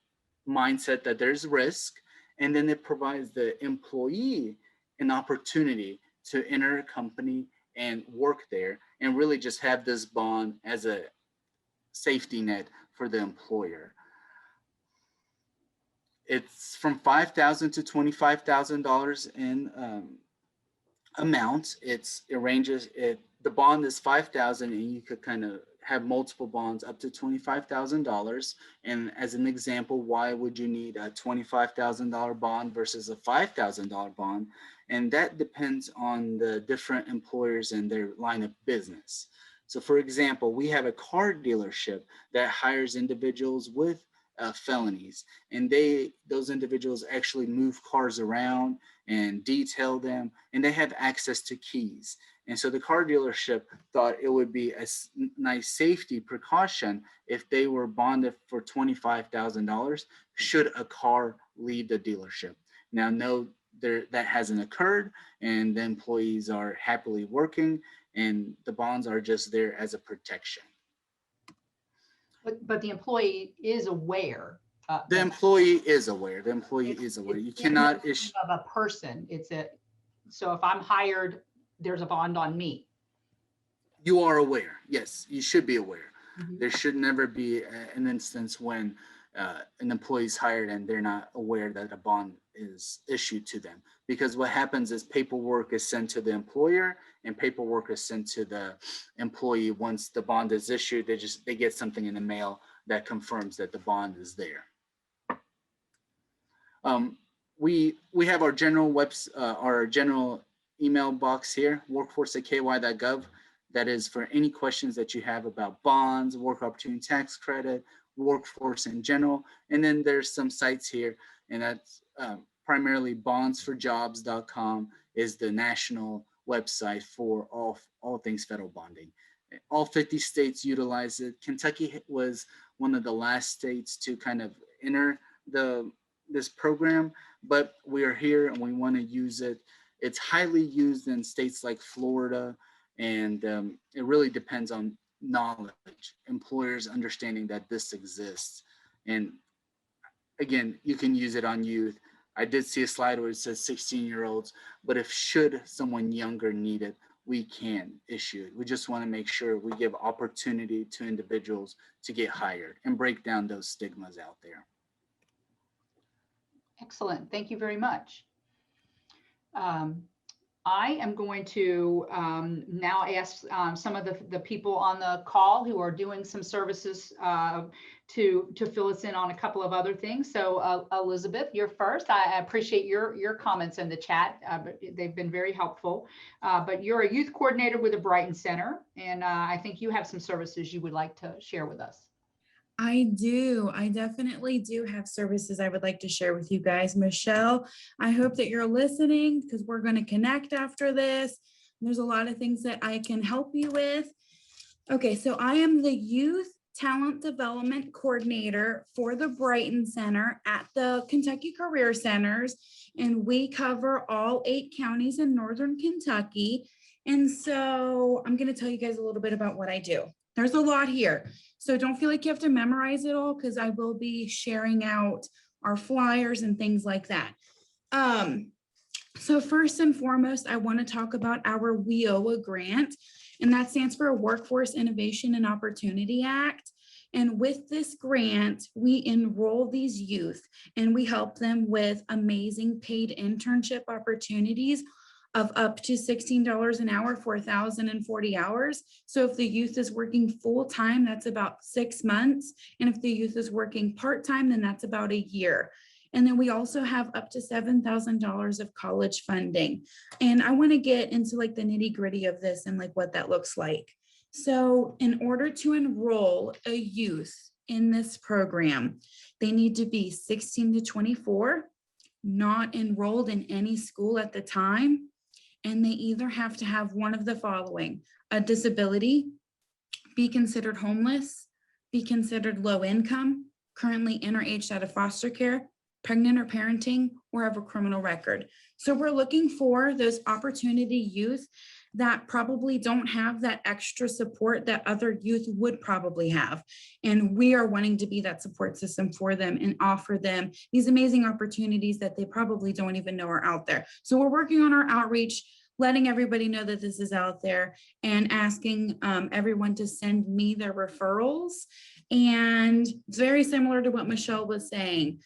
mindset that there's risk. And then it provides the employee an opportunity to enter a company and work there and really just have this bond as a safety net for the employer. It's from $5,000 to $25,000 in amount. It ranges. The bond is $5,000, and you could kind of have multiple bonds up to $25,000. And as an example, why would you need a $25,000 bond versus a $5,000 bond? And that depends on the different employers and their line of business. So for example, we have a car dealership that hires individuals with felonies, and those individuals actually move cars around and detail them, and they have access to keys. And so the car dealership thought it would be a nice safety precaution if they were bonded for $25,000 should a car leave the dealership. Now, no, that hasn't occurred, and the employees are happily working, and the bonds are just there as a protection. But the employee is aware. The employee is aware. The employee is aware. You cannot issue. Of a person, so if I'm hired, there's a bond on me. You are aware. Yes, you should be aware. Mhm. There should never be an instance when an employee is hired and they're not aware that a bond is issued to them. Because what happens is paperwork is sent to the employer and paperwork is sent to the employee. Once the bond is issued, they get something in the mail that confirms that the bond is there. We have our general email box here, workforce@ky.gov. That is for any questions that you have about bonds, work opportunity tax credit, workforce in general. And then there's some sites here, and that's primarily bondsforjobs.com is the national website for all things federal bonding. All 50 states utilize it. Kentucky was one of the last states to kind of enter this program, but we are here and we want to use it. It's highly used in states like Florida, and it really depends on knowledge, employers understanding that this exists. And again, you can use it on youth. I did see a slide where it says 16-year-olds, but if should someone younger need it, we can issue it. We just want to make sure we give opportunity to individuals to get hired and break down those stigmas out there. Excellent. Thank you very much. I am going to now ask some of the people on the call who are doing some services to fill us in on a couple of other things. So Elizabeth, you're first. I appreciate your comments in the chat. They've been very helpful. But you're a youth coordinator with the Brighton Center, and I think you have some services you would like to share with us. I do. I definitely do have services I would like to share with you guys. Michelle, I hope that you're listening because we're going to connect after this. There's a lot of things that I can help you with. Okay, so I am the Youth Talent Development Coordinator for the Brighton Center at the Kentucky Career Centers, and we cover all 8 counties in Northern Kentucky. And so I'm going to tell you guys a little bit about what I do. There's a lot here. So don't feel like you have to memorize it all because I will be sharing out our flyers and things like that. So first and foremost, I want to talk about our WIOA grant, and that stands for Workforce Innovation and Opportunity Act. And with this grant, we enroll these youth and we help them with amazing paid internship opportunities of up to $16 an hour for 1,040 hours. So if the youth is working full-time, that's about 6 months. And if the youth is working part-time, then that's about a year. And then we also have up to $7,000 of college funding. And I want to get into like the nitty-gritty of this and like what that looks like. So in order to enroll a youth in this program, they need to be 16 to 24, not enrolled in any school at the time, and they either have to have one of the following: a disability, be considered homeless, be considered low income, currently in or aged out of foster care, pregnant or parenting, or have a criminal record. So we're looking for those opportunity youth that probably don't have that extra support that other youth would probably have. And we are wanting to be that support system for them and offer them these amazing opportunities that they probably don't even know are out there. So we're working on our outreach, letting everybody know that this is out there, and asking everyone to send me their referrals. And it's very similar to what Michelle was saying.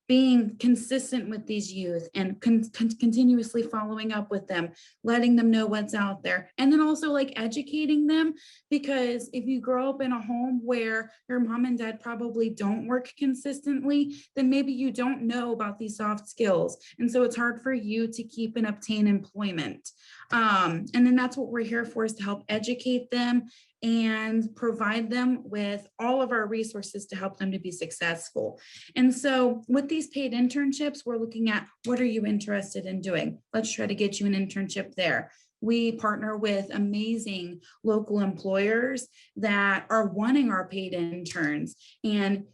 Being consistent with these youth and continuously following up with them, letting them know what's out there, and then also like educating them, because if you grow up in a home where your mom and dad probably don't work consistently, then maybe you don't know about these soft skills, and so it's hard for you to keep and obtain employment. And then that's what we're here for, is to help educate them and provide them with all of our resources to help them to be successful. And so with these paid internships, we're looking at, what are you interested in doing? Let's try to get you an internship there. we partner with amazing local employers that are wanting our paid interns. And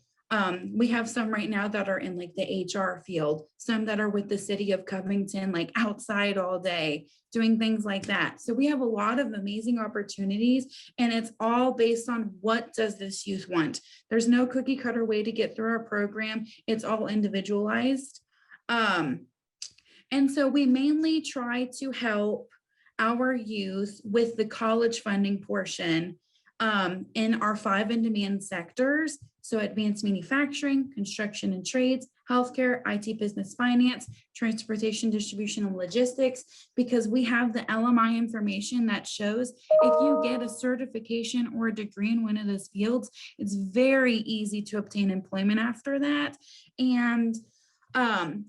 we have some right now that are in like the HR field, some that are with the city of Covington, like outside all day, doing things like that. So we have a lot of amazing opportunities, and it's all based on what does this youth want. There's no cookie cutter way to get through our program. It's all individualized. And so we mainly try to help our youth with the college funding portion in our 5 in-demand sectors. So advanced manufacturing, construction and trades, healthcare, IT, business, finance, transportation, distribution, and logistics, because we have the LMI information that shows if you get a certification or a degree in one of those fields, it's very easy to obtain employment after that. And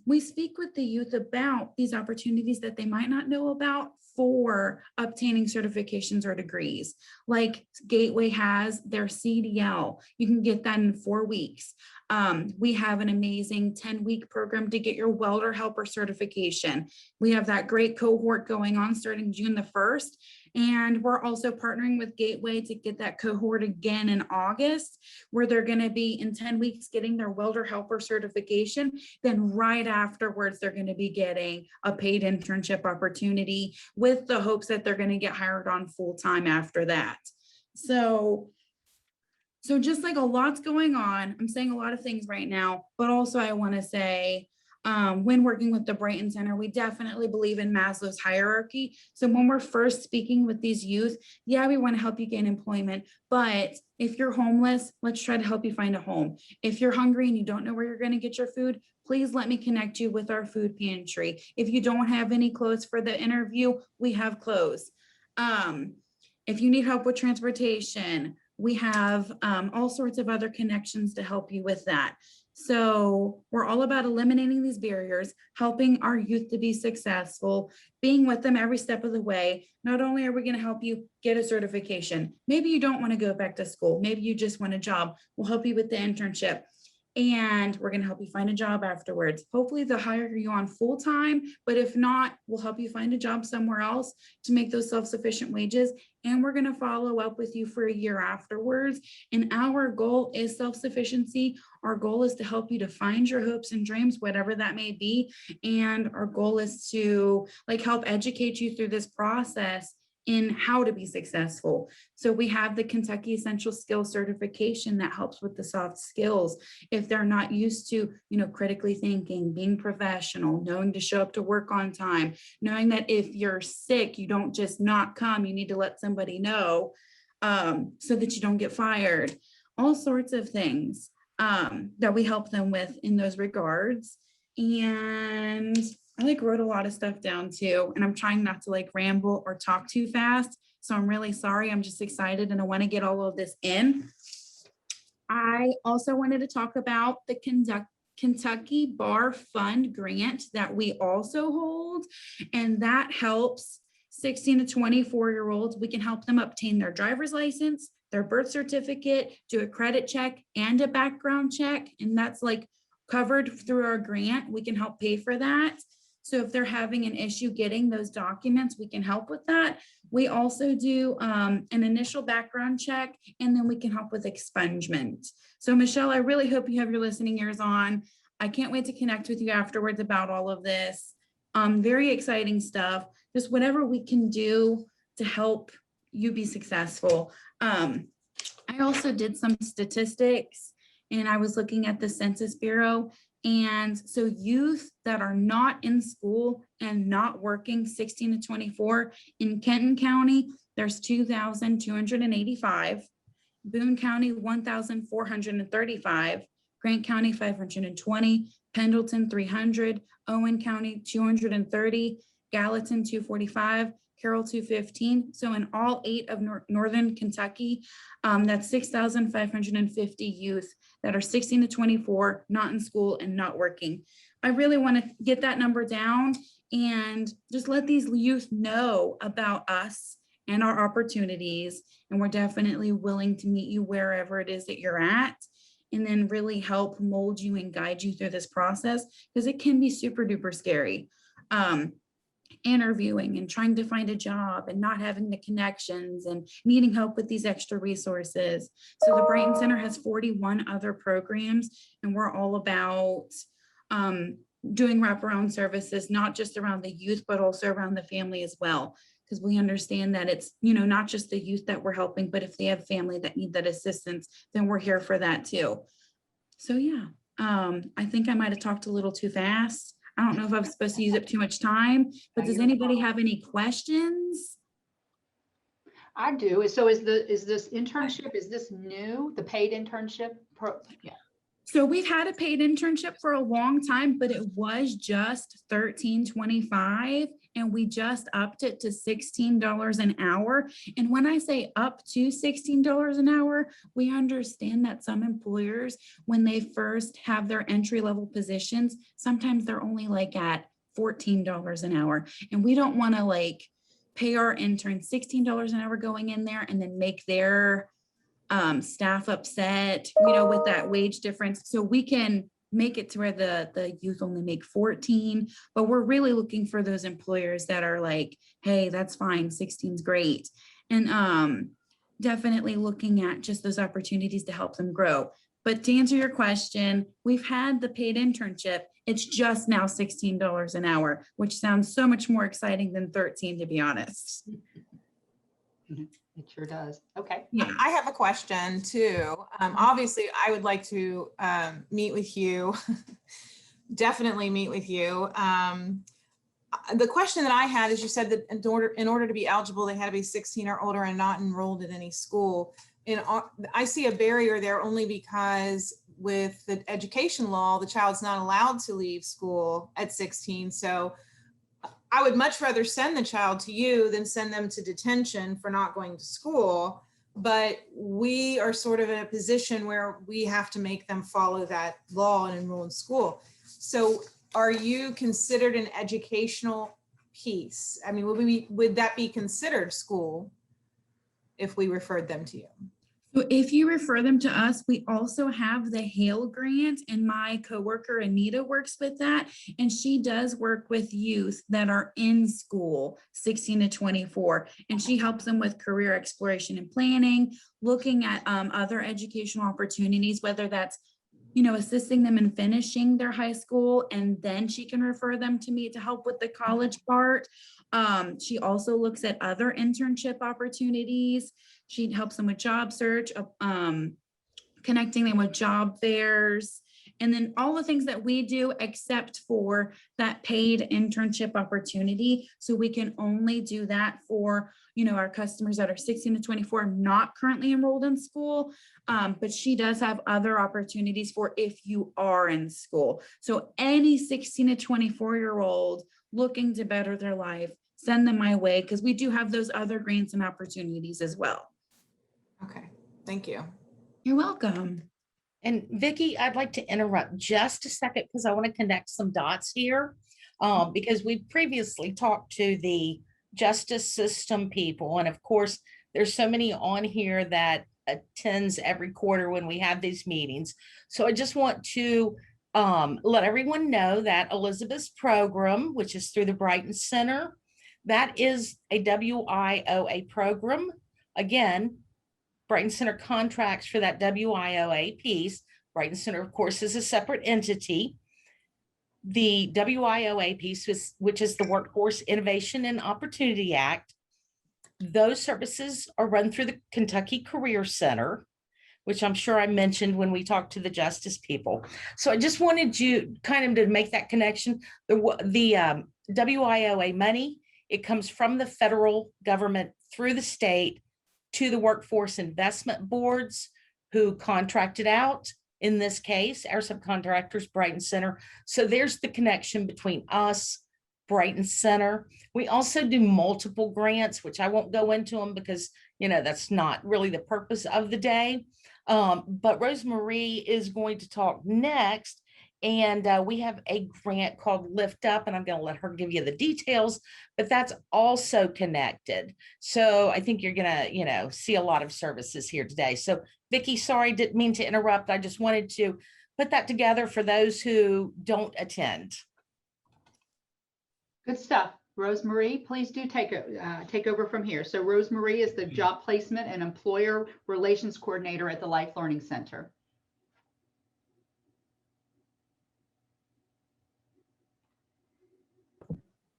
we speak with the youth about these opportunities that they might not know about for obtaining certifications or degrees. Like Gateway has their CDL. You can get that in 4 weeks. We have an amazing 10-week program to get your welder helper certification. We have that great cohort going on starting June the 1st. And we're also partnering with Gateway to get that cohort again in August, where they're going to be in 10 weeks getting their welder helper certification. Then right afterwards, they're going to be getting a paid internship opportunity with the hopes that they're going to get hired on full time after that. So just like a lot's going on, I'm saying a lot of things right now, but also I want to say, when working with the Brighton Center, we definitely believe in Maslow's hierarchy. So when we're first speaking with these youth, yeah, we want to help you gain employment, but if you're homeless, let's try to help you find a home. If you're hungry and you don't know where you're going to get your food, please let me connect you with our food pantry. If you don't have any clothes for the interview, we have clothes. If you need help with transportation, we have all sorts of other connections to help you with that. So we're all about eliminating these barriers, helping our youth to be successful, being with them every step of the way. Not only are we going to help you get a certification, maybe you don't want to go back to school, maybe you just want a job. We'll help you with the internship. And we're going to help you find a job afterwards. Hopefully they'll hire you on full time, but if not, we'll help you find a job somewhere else to make those self-sufficient wages. And we're going to follow up with you for a year afterwards. And our goal is self-sufficiency. Our goal is to help you to find your hopes and dreams, whatever that may be. And our goal is to help educate you through this process in how to be successful. So we have the Kentucky Essential Skills Certification that helps with the soft skills. If they're not used to, critically thinking, being professional, knowing to show up to work on time, knowing that if you're sick, you don't just not come, you need to let somebody know so that you don't get fired. All sorts of things that we help them with in those regards. And I wrote a lot of stuff down too, and I'm trying not to ramble or talk too fast. So I'm really sorry. I'm just excited and I want to get all of this in. I also wanted to talk about the Kentucky Bar Fund grant that we also hold, and that helps 16 to 24-year-olds. We can help them obtain their driver's license, their birth certificate, do a credit check and a background check. And that's covered through our grant. We can help pay for that. So if they're having an issue getting those documents, we can help with that. We also do an initial background check, and then we can help with expungement. So Michelle, I really hope you have your listening ears on. I can't wait to connect with you afterwards about all of this. Very exciting stuff. Just whatever we can do to help you be successful. I also did some statistics, and I was looking at the Census Bureau. And so youth that are not in school and not working 16 to 24 in Kenton County, there's 2,285, Boone County, 1,435, Grant County, 520, Pendleton, 300, Owen County, 230, Gallatin, 245, Carroll, 215. So in all 8 of Northern Kentucky, that's 6,550 youth that are 16 to 24, not in school and not working. I really want to get that number down and just let these youth know about us and our opportunities. And we're definitely willing to meet you wherever it is that you're at, and then really help mold you and guide you through this process, because it can be super duper scary. interviewing and trying to find a job and not having the connections and needing help with these extra resources. So the Brighton Center has 41 other programs, and we're all about doing wraparound services, not just around the youth, but also around the family as well. Because we understand that it's, not just the youth that we're helping, but if they have family that need that assistance, then we're here for that too. So yeah, I think I might have talked a little too fast. I don't know if I'm supposed to use up too much time, but does anybody have any questions? I do. So is this internship, is this new, the paid internship? Yeah. So we've had a paid internship for a long time, but it was just $13.25, and we just upped it to $16 an hour. And when I say up to $16 an hour, we understand that some employers, when they first have their entry level positions, sometimes they're only like at $14 an hour. And we don't want to like pay our interns $16 an hour going in there and then make their staff upset, with that wage difference. So we can make it to where the youth only make 14, but we're really looking for those employers that are like, hey, that's fine, 16's great. And definitely looking at just those opportunities to help them grow. But to answer your question, we've had the paid internship. It's just now $16 an hour, which sounds so much more exciting than 13, to be honest. It sure does. Okay. Yeah. I have a question too. Obviously, I would like to meet with you, definitely meet with you. The question that I had is, you said that in order to be eligible, they had to be 16 or older and not enrolled at any school. And I see a barrier there only because with the education law, the child's not allowed to leave school at 16. So I would much rather send the child to you than send them to detention for not going to school. But we are sort of in a position where we have to make them follow that law and enroll in school. So are you considered an educational piece? I mean, would that be considered school if we referred them to you? So if you refer them to us, we also have the HAIL grant, and my coworker Anita works with that. And she does work with youth that are in school, 16 to 24. And she helps them with career exploration and planning, looking at other educational opportunities, whether that's, assisting them in finishing their high school, and then she can refer them to me to help with the college part. She also looks at other internship opportunities. She helps them with job search, connecting them with job fairs, and then all the things that we do except for that paid internship opportunity. So we can only do that for, our customers that are 16 to 24, not currently enrolled in school. But she does have other opportunities for if you are in school. So any 16 to 24-year-old looking to better their life, send them my way, because we do have those other grants and opportunities as well. Okay, thank you. You're welcome. And Vicki, I'd like to interrupt just a second because I want to connect some dots here. Because we previously talked to the justice system people. And of course, there's so many on here that attends every quarter when we have these meetings. So I just want to let everyone know that Elizabeth's program, which is through the Brighton Center, that is a WIOA program. Again, Brighton Center contracts for that WIOA piece. Brighton Center, of course, is a separate entity. The WIOA piece, which is the Workforce Innovation and Opportunity Act, those services are run through the Kentucky Career Center, which I'm sure I mentioned when we talked to the justice people. So I just wanted you kind of to make that connection. The WIOA money, it comes from the federal government through the state to the workforce investment boards who contracted out, in this case, our subcontractors, Brighton Center. So there's the connection between us, Brighton Center. We also do multiple grants, which I won't go into them because, that's not really the purpose of the day. But Rosemarie is going to talk next. And we have a grant called Lift Up, and I'm going to let her give you the details, but that's also connected. So I think you're going to, see a lot of services here today. So Vicki, sorry, didn't mean to interrupt. I just wanted to put that together for those who don't attend. Good stuff. Rosemarie, please do take over from here. So Rosemarie is the Job Placement and Employer Relations Coordinator at the Life Learning Center.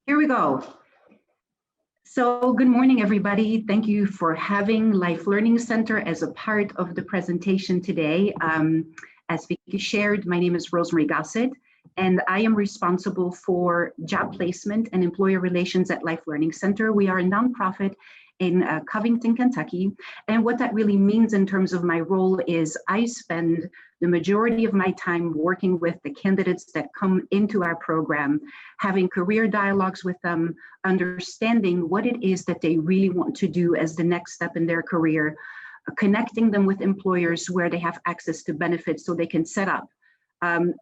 Here we go. So good morning, everybody. Thank you for having Life Learning Center as a part of the presentation today. As Vicky shared, my name is Rosemarie Gossett, and I am responsible for job placement and employer relations at Life Learning Center. We are a nonprofit in Covington, Kentucky. And what that really means in terms of my role is I spend the majority of my time working with the candidates that come into our program, having career dialogues with them, understanding what it is that they really want to do as the next step in their career, connecting them with employers where they have access to benefits so they can set up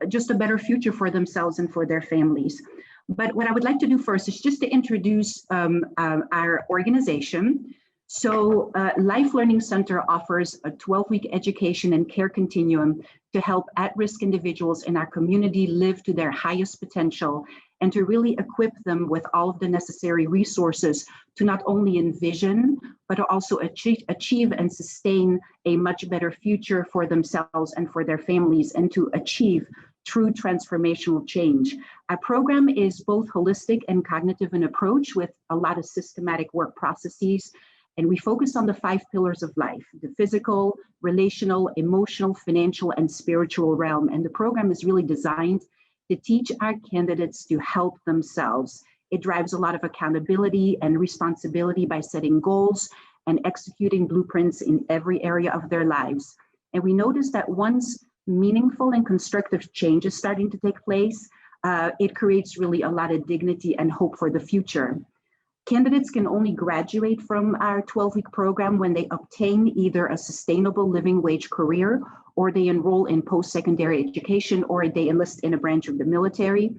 just a better future for themselves and for their families. But what I would like to do first is just to introduce our organization. So Life Learning Center offers a 12-week education and care continuum to help at-risk individuals in our community live to their highest potential and to really equip them with all of the necessary resources to not only envision, but to also achieve and sustain a much better future for themselves and for their families, and to achieve true transformational change. Our program is both holistic and cognitive in approach with a lot of systematic work processes. And we focus on the 5 pillars of life: the physical, relational, emotional, financial, and spiritual realm. And the program is really designed to teach our candidates to help themselves. It drives a lot of accountability and responsibility by setting goals and executing blueprints in every area of their lives. And we notice that once meaningful and constructive change is starting to take place, it creates really a lot of dignity and hope for the future. Candidates can only graduate from our 12-week program when they obtain either a sustainable living wage career, or they enroll in post-secondary education, or they enlist in a branch of the military.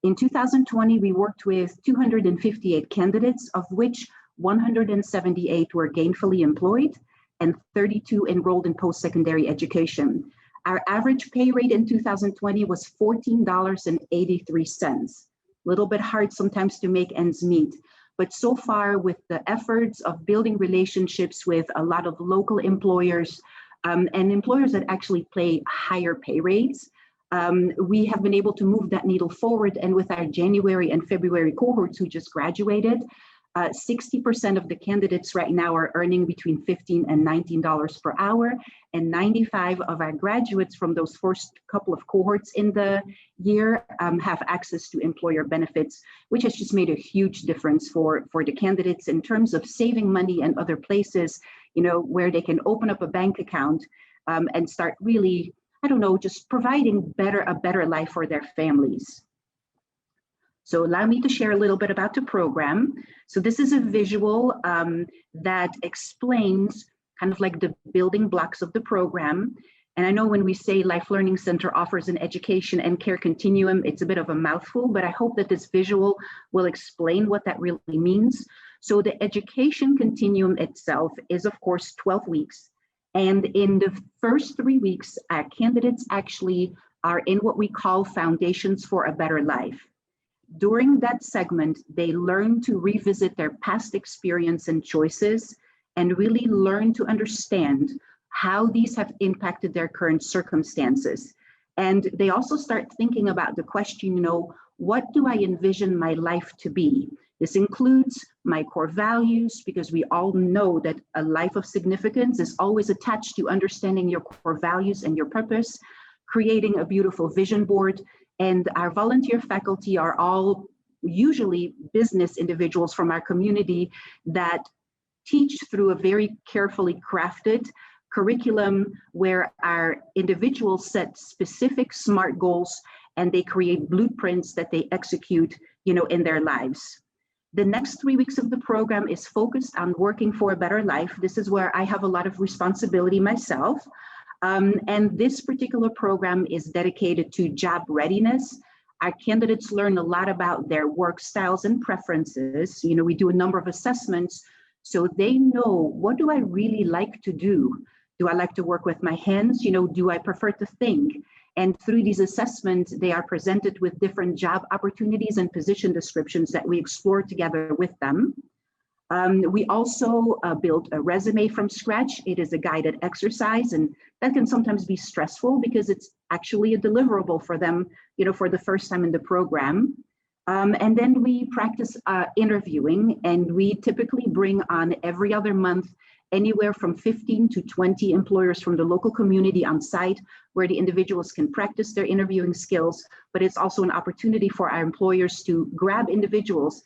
In 2020, we worked with 258 candidates, of which 178 were gainfully employed and 32 enrolled in post-secondary education. Our average pay rate in 2020 was $14.83. A little bit hard sometimes to make ends meet. But so far, with the efforts of building relationships with a lot of local employers and employers that actually pay higher pay rates, we have been able to move that needle forward. And with our January and February cohorts who just graduated, 60% of the candidates right now are earning between $15 and $19 per hour, and 95 of our graduates from those first couple of cohorts in the year have access to employer benefits, which has just made a huge difference for the candidates in terms of saving money and other places, you know, where they can open up a bank account and start really, I don't know, just providing a better life for their families. So allow me to share a little bit about the program. So this is a visual that explains kind of like the building blocks of the program. And I know when we say Life Learning Center offers an education and care continuum, it's a bit of a mouthful, but I hope that this visual will explain what that really means. So the education continuum itself is, of course, 12 weeks. And in the first 3 weeks, our candidates actually are in what we call Foundations for a Better Life. During that segment, they learn to revisit their past experience and choices and really learn to understand how these have impacted their current circumstances. And they also start thinking about the question, you know, what do I envision my life to be? This includes my core values, because we all know that a life of significance is always attached to understanding your core values and your purpose, creating a beautiful vision board. And our volunteer faculty are all usually business individuals from our community that teach through a very carefully crafted curriculum where our individuals set specific SMART goals and they create blueprints that they execute, you know, in their lives. The next 3 weeks of the program is focused on working for a better life. This is where I have a lot of responsibility myself. And this particular program is dedicated to job readiness. Our candidates learn a lot about their work styles and preferences. You know, we do a number of assessments so they know, what do I really like to do? Do I like to work with my hands? You know, do I prefer to think? And through these assessments, they are presented with different job opportunities and position descriptions that we explore together with them. We also build a resume from scratch. It is a guided exercise, and that can sometimes be stressful because it's actually a deliverable for them, for the first time in the program. And then we practice interviewing, and we typically bring on every other month anywhere from 15 to 20 employers from the local community on site where the individuals can practice their interviewing skills, but it's also an opportunity for our employers to grab individuals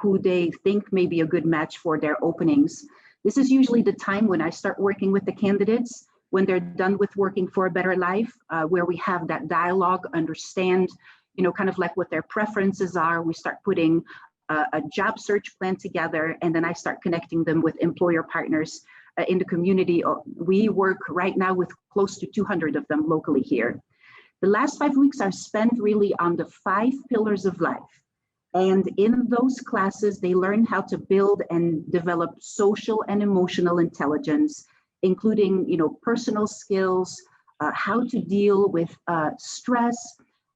who they think may be a good match for their openings. This is usually the time when I start working with the candidates, when they're done with working for a better life, where we have that dialogue, understand, kind of like what their preferences are. We start putting a job search plan together, and then I start connecting them with employer partners in the community. We work right now with close to 200 of them locally here. The last 5 weeks are spent really on the 5 pillars of life. And in those classes, they learn how to build and develop social and emotional intelligence, including, personal skills, how to deal with stress,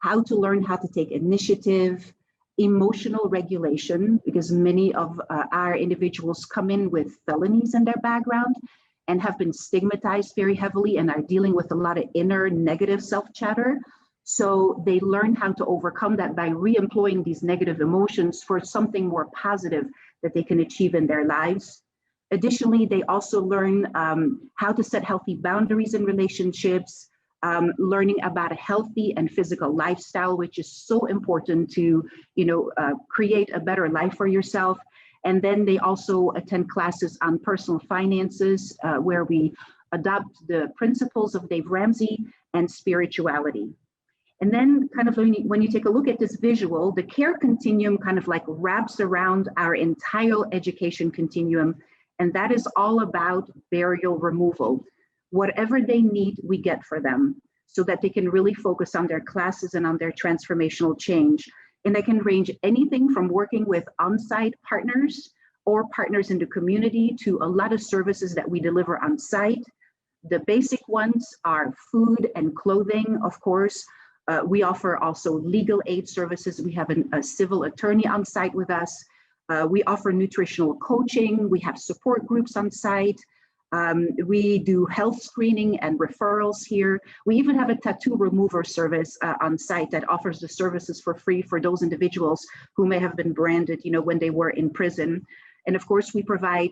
how to learn how to take initiative, emotional regulation, because many of our individuals come in with felonies in their background and have been stigmatized very heavily and are dealing with a lot of inner negative self-chatter. So they learn how to overcome that by re-employing these negative emotions for something more positive that they can achieve in their lives. Additionally, they also learn how to set healthy boundaries in relationships, learning about a healthy and physical lifestyle, which is so important to, create a better life for yourself. And then they also attend classes on personal finances, where we adopt the principles of Dave Ramsey and spirituality. And then kind of when you take a look at this visual, the care continuum kind of like wraps around our entire education continuum. And that is all about burial removal. Whatever they need, we get for them so that they can really focus on their classes and on their transformational change. And that can range anything from working with on-site partners or partners in the community to a lot of services that we deliver on site. The basic ones are food and clothing, of course. We offer also legal aid services. We have a civil attorney on site with us. We offer nutritional coaching. We have support groups on site. We do health screening and referrals here. We even have a tattoo remover service on site that offers the services for free for those individuals who may have been branded, when they were in prison. And of course, we provide,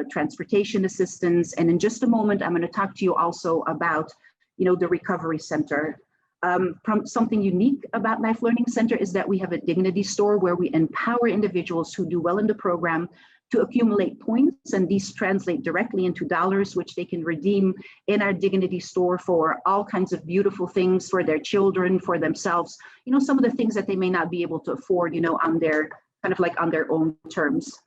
transportation assistance. And in just a moment, I'm going to talk to you also about, the recovery center. Something unique about Life Learning Center is that we have a dignity store where we empower individuals who do well in the program to accumulate points, and these translate directly into dollars, which they can redeem in our dignity store for all kinds of beautiful things for their children, for themselves, some of the things that they may not be able to afford, on their kind of like on their own terms.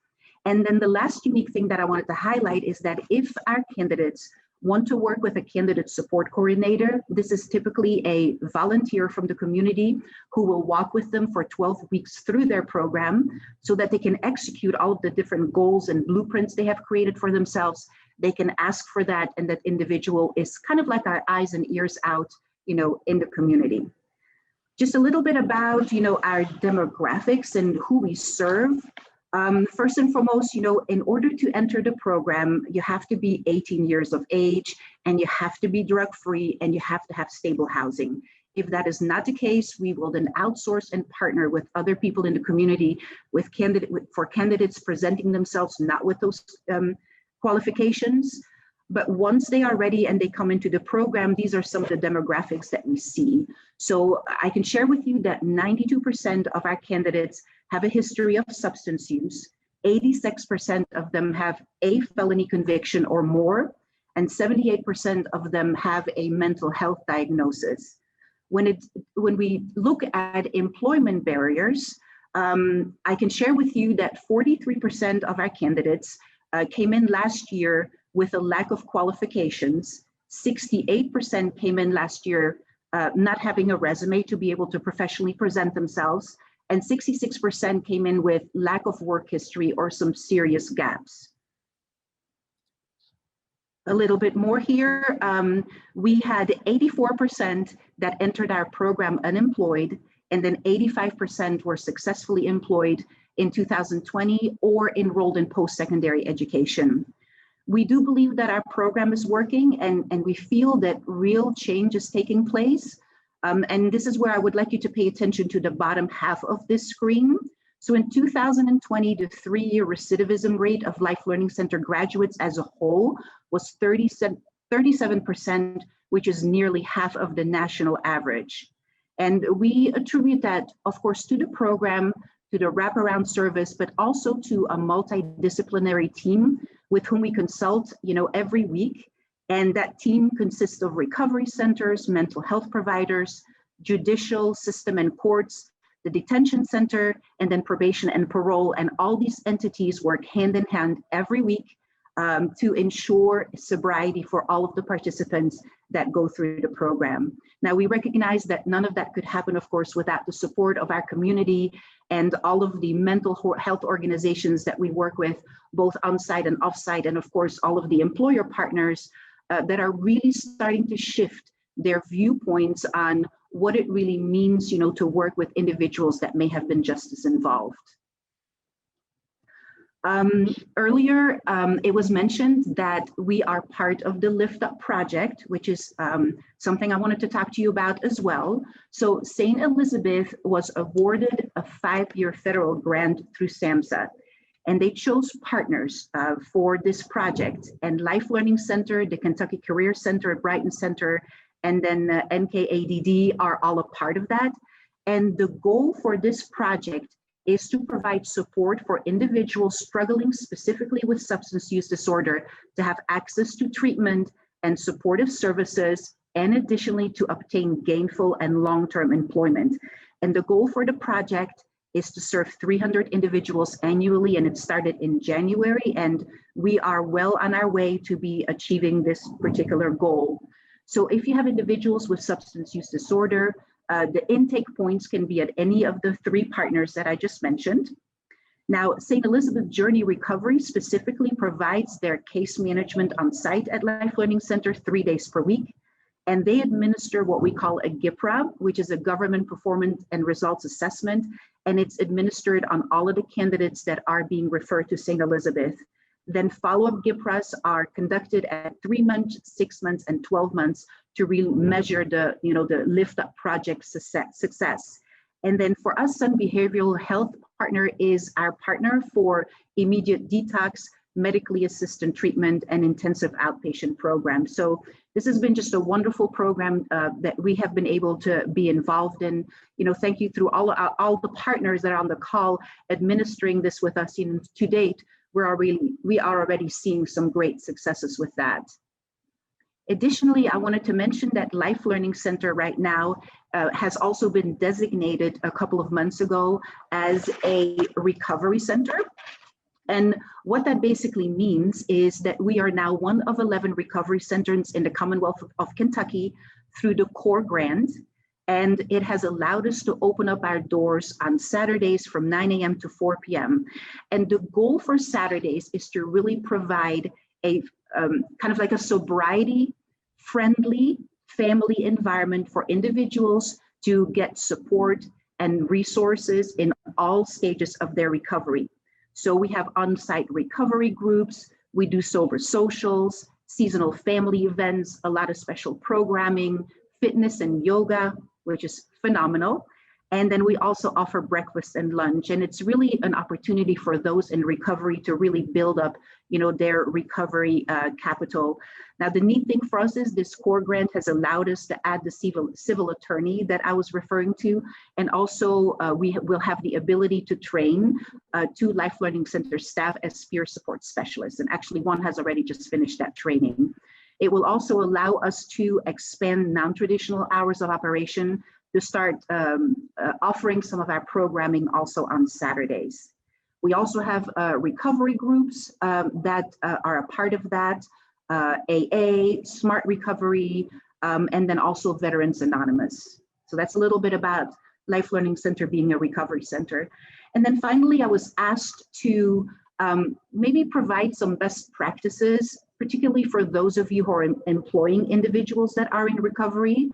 And then the last unique thing that I wanted to highlight is that if our candidates want to work with a candidate support coordinator, this is typically a volunteer from the community who will walk with them for 12 weeks through their program so that they can execute all of the different goals and blueprints they have created for themselves. They can ask for that, and that individual is kind of like our eyes and ears out, in the community. Just a little bit about, our demographics and who we serve. First and foremost, in order to enter the program, you have to be 18 years of age, and you have to be drug-free, and you have to have stable housing. If that is not the case, we will then outsource and partner with other people in the community for candidates presenting themselves not with those qualifications. But once they are ready and they come into the program, these are some of the demographics that we see. So I can share with you that 92% of our candidates have a history of substance use. 86% of them have a felony conviction or more, and 78% of them have a mental health diagnosis. When we look at employment barriers, I can share with you that 43% of our candidates came in last year with a lack of qualifications. 68% came in last year not having a resume to be able to professionally present themselves, and 66% came in with lack of work history or some serious gaps. a little bit more here. We had 84% that entered our program unemployed, and then 85% were successfully employed in 2020 or enrolled in post-secondary education. We do believe that our program is working, and we feel that real change is taking place. And this is where I would like you to pay attention to the bottom half of this screen. So in 2020, the 3-year recidivism rate of Life Learning Center graduates as a whole was 37%, which is nearly half of the national average. And we attribute that, of course, to the program, to the wraparound service, but also to a multidisciplinary team with whom we consult, every week. And that team consists of recovery centers, mental health providers, judicial system and courts, the detention center, and then probation and parole. And all these entities work hand in hand every week to ensure sobriety for all of the participants that go through the program. Now, we recognize that none of that could happen, of course, without the support of our community and all of the mental health organizations that we work with, both on-site and off-site, and of course, all of the employer partners that are really starting to shift their viewpoints on what it really means, to work with individuals that may have been justice involved. Earlier, it was mentioned that we are part of the Lift Up project, which is something I wanted to talk to you about as well. So St. Elizabeth was awarded a 5-year federal grant through SAMHSA, and they chose partners for this project. And Life Learning Center, the Kentucky Career Center, Brighton Center, and then NKWIB are all a part of that. And the goal for this project is to provide support for individuals struggling specifically with substance use disorder to have access to treatment and supportive services, and additionally to obtain gainful and long-term employment. And the goal for the project is to serve 300 individuals annually, and it started in January, and we are well on our way to be achieving this particular goal. So if you have individuals with substance use disorder, the intake points can be at any of the 3 partners that I just mentioned. Now, St. Elizabeth Journey Recovery specifically provides their case management on site at Life Learning Center 3 days per week. And they administer what we call a GPRA, which is a government performance and results assessment. And it's administered on all of the candidates that are being referred to St. Elizabeth. Then follow-up GPRAs are conducted at 3 months, 6 months, and 12 months to really measure the Lift Up project success. And then for us, Sun Behavioral Health Partner is our partner for immediate detox, medically assisted treatment, and intensive outpatient program. So this has been just a wonderful program that we have been able to be involved in. Thank you through all the partners that are on the call administering this with us. To date, we are already seeing some great successes with that. Additionally, I wanted to mention that Life Learning Center right now has also been designated a couple of months ago as a recovery center. And what that basically means is that we are now one of 11 recovery centers in the Commonwealth of Kentucky through the CORE grant. And it has allowed us to open up our doors on Saturdays from 9 a.m. to 4 p.m. And the goal for Saturdays is to really provide a kind of like a sobriety-friendly family environment for individuals to get support and resources in all stages of their recovery. So we have on-site recovery groups, we do sober socials, seasonal family events, a lot of special programming, fitness and yoga, which is phenomenal. And then we also offer breakfast and lunch. And it's really an opportunity for those in recovery to really build up, their recovery capital. Now, the neat thing for us is this CORE grant has allowed us to add the civil attorney that I was referring to. And also we will have the ability to train 2 Life Learning Center staff as peer support specialists. And actually one has already just finished that training. It will also allow us to expand non-traditional hours of operation to start offering some of our programming also on Saturdays. We also have recovery groups that are a part of that, AA, Smart Recovery, and then also Veterans Anonymous. So that's a little bit about Life Learning Center being a recovery center. And then finally, I was asked to maybe provide some best practices particularly for those of you who are employing individuals that are in recovery,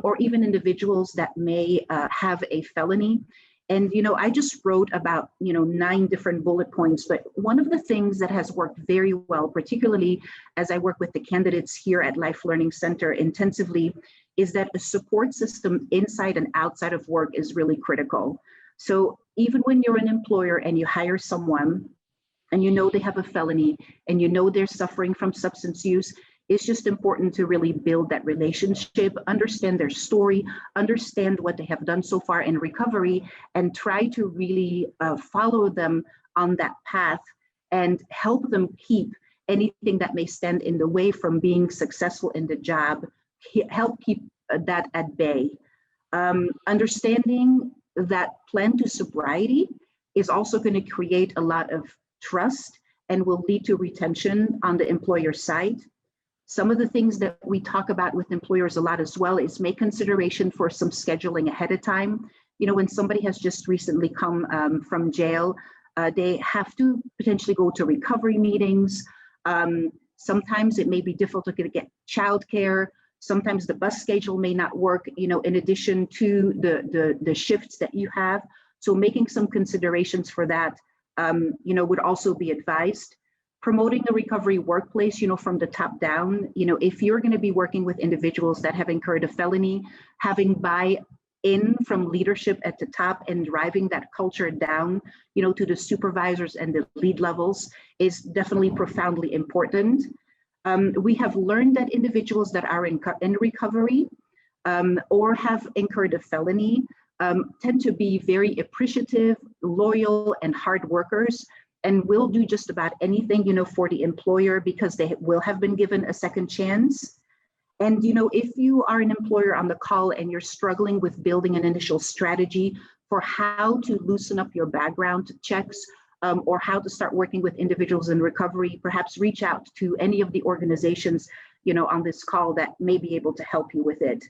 or even individuals that may have a felony. And, I just wrote about, 9 different bullet points, but one of the things that has worked very well, particularly as I work with the candidates here at Life Learning Center intensively, is that a support system inside and outside of work is really critical. So even when you're an employer and you hire someone and they have a felony and they're suffering from substance use, it's just important to really build that relationship, understand their story, understand what they have done so far in recovery, and try to really follow them on that path and help them keep anything that may stand in the way from being successful in the job, help keep that at bay. Understanding that plan to sobriety is also going to create a lot of trust and will lead to retention on the employer side. Some of the things that we talk about with employers a lot as well is make consideration for some scheduling ahead of time. When somebody has just recently come from jail, they have to potentially go to recovery meetings. Sometimes it may be difficult to get childcare. Sometimes the bus schedule may not work, in addition to the shifts that you have. So making some considerations for that, would also be advised. Promoting a recovery workplace, from the top down, if you're going to be working with individuals that have incurred a felony, having buy-in from leadership at the top and driving that culture down, to the supervisors and the lead levels is definitely profoundly important. We have learned that individuals that are in recovery or have incurred a felony tend to be very appreciative, loyal, and hard workers, and will do just about anything, for the employer because they will have been given a second chance. And, if you are an employer on the call and you're struggling with building an initial strategy for how to loosen up your background checks, or how to start working with individuals in recovery, perhaps reach out to any of the organizations, on this call that may be able to help you with it.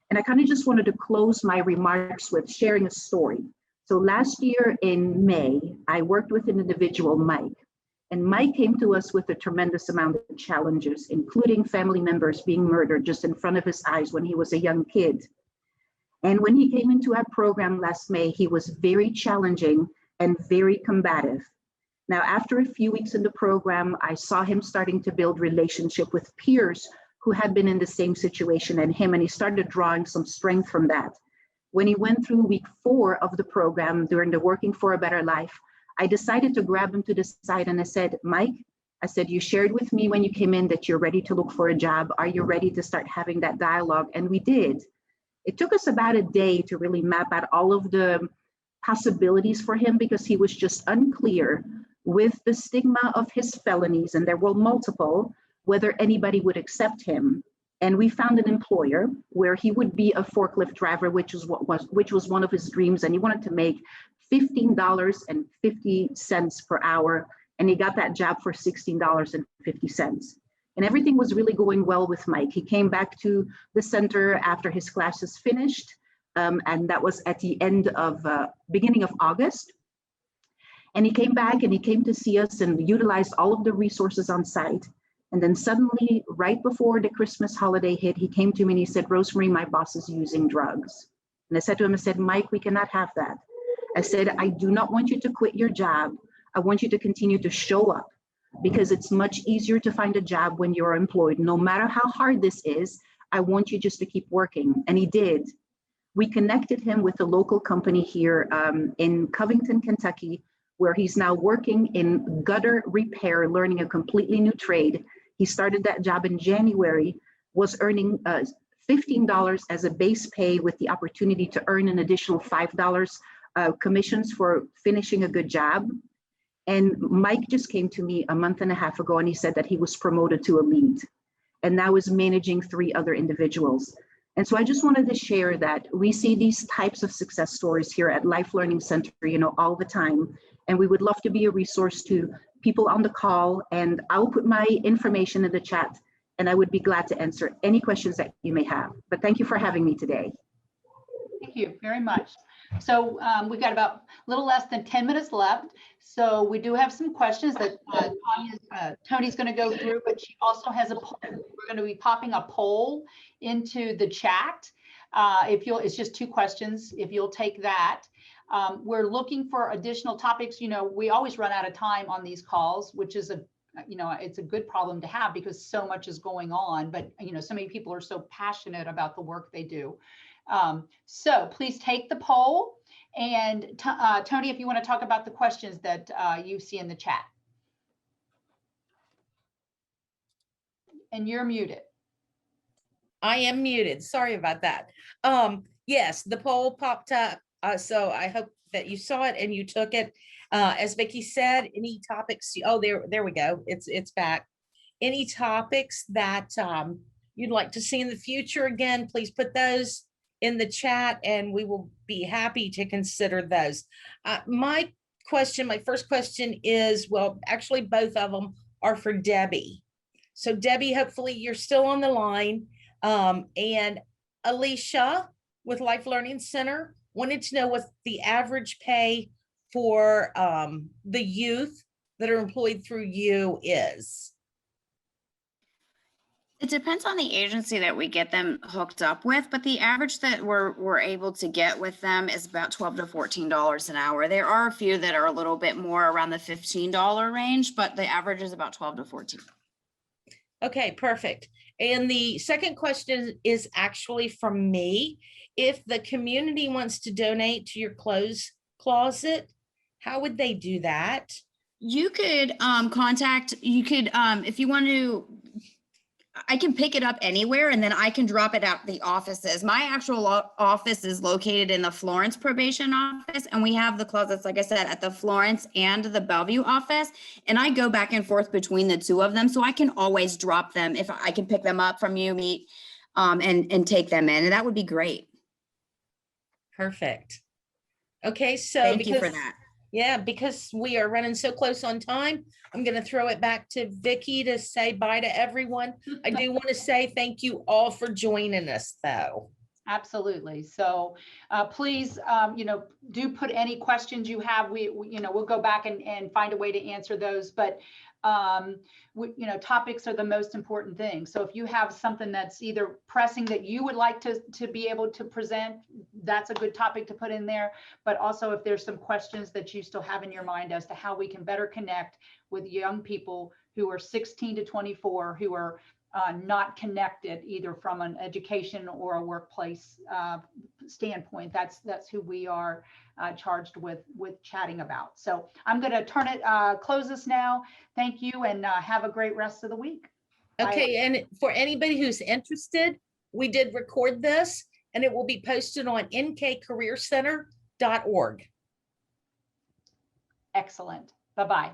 And I kind of just wanted to close my remarks with sharing a story. So last year in May, I worked with an individual, Mike, and Mike came to us with a tremendous amount of challenges, including family members being murdered just in front of his eyes when he was a young kid. And when he came into our program last May, he was very challenging and very combative. Now, after a few weeks in the program, I saw him starting to build relationship with peers who had been in the same situation as him, and he started drawing some strength from that. When he went through week 4 of the program during the Working for a Better Life, I decided to grab him to the side and I said, Mike, I said, you shared with me when you came in that you're ready to look for a job. Are you ready to start having that dialogue? And we did. It took us about a day to really map out all of the possibilities for him because he was just unclear with the stigma of his felonies, and there were multiple, whether anybody would accept him. And we found an employer where he would be a forklift driver, which was one of his dreams, and he wanted to make $15.50 per hour, and he got that job for $16.50. And everything was really going well with Mike. He came back to the center after his classes finished, and that was at the beginning of August. And he came back and he came to see us and utilized all of the resources on site. And then suddenly, right before the Christmas holiday hit, he came to me and he said, Rosemary, my boss is using drugs. And I said to him, I said, Mike, we cannot have that. I said, I do not want you to quit your job. I want you to continue to show up because it's much easier to find a job when you're employed. No matter how hard this is, I want you just to keep working. And he did. We connected him with a local company here in Covington, Kentucky, where he's now working in gutter repair, learning a completely new trade. He started that job in January, was earning $15 as a base pay with the opportunity to earn an additional $5 commissions for finishing a good job. And Mike just came to me a month and a half ago and he said that he was promoted to a lead and now is managing 3 other individuals. And so I just wanted to share that we see these types of success stories here at Life Learning Center, all the time. And we would love to be a resource to people on the call. And I'll put my information in the chat and I would be glad to answer any questions that you may have. But thank you for having me today. Thank you very much. So we've got about a little less than 10 minutes left. So we do have some questions that Tony's going to go through, but she also has a poll. We're going to be popping a poll into the chat. It's just 2 questions. If you'll take that. We're looking for additional topics. You know, we always run out of time on these calls, which is it's a good problem to have because so much is going on, but so many people are so passionate about the work they do. So please take the poll, and Tony, if you want to talk about the questions that you see in the chat. And you're muted. I am muted. Sorry about that. Yes, the poll popped up. So I hope that you saw it and you took it. As Vicki said, any topics, there we go. It's back. Any topics that you'd like to see in the future, again, please put those in the chat and we will be happy to consider those. My first question is, well, actually both of them are for Debbie. So Debbie, hopefully you're still on the line. And Alicia with Life Learning Center wanted to know what the average pay for the youth that are employed through you is. It depends on the agency that we get them hooked up with, but the average that we're able to get with them is about $12 to $14 an hour. There are a few that are a little bit more around the $15 range, but the average is about 12 to 14. Okay, perfect. And the second question is actually from me. If the community wants to donate to your clothes closet, how would they do that? You could if you want to, I can pick it up anywhere and then I can drop it at the offices. My actual office is located in the Florence probation office, and we have the closets, like I said, at the Florence and the Bellevue office. And I go back and forth between the 2 of them. So I can always drop them if I can pick them up from you, and take them in. And that would be great. Perfect. Okay, so Thank you for that. Yeah, because we are running so close on time, I'm going to throw it back to Vicki to say bye to everyone. I do want to say thank you all for joining us, though. Absolutely. So please, do put any questions you have. We'll go back and find a way to answer those. But topics are the most important thing. So if you have something that's either pressing that you would like to be able to present, that's a good topic to put in there. But also if there's some questions that you still have in your mind as to how we can better connect with young people who are 16 to 24, who are not connected either from an education or a workplace standpoint. That's who we are charged with chatting about. So I'm going to close this now. Thank you, and have a great rest of the week. Okay, Bye. and for anybody who's interested, we did record this and it will be posted on nkcareercenter.org. Excellent. Bye-bye.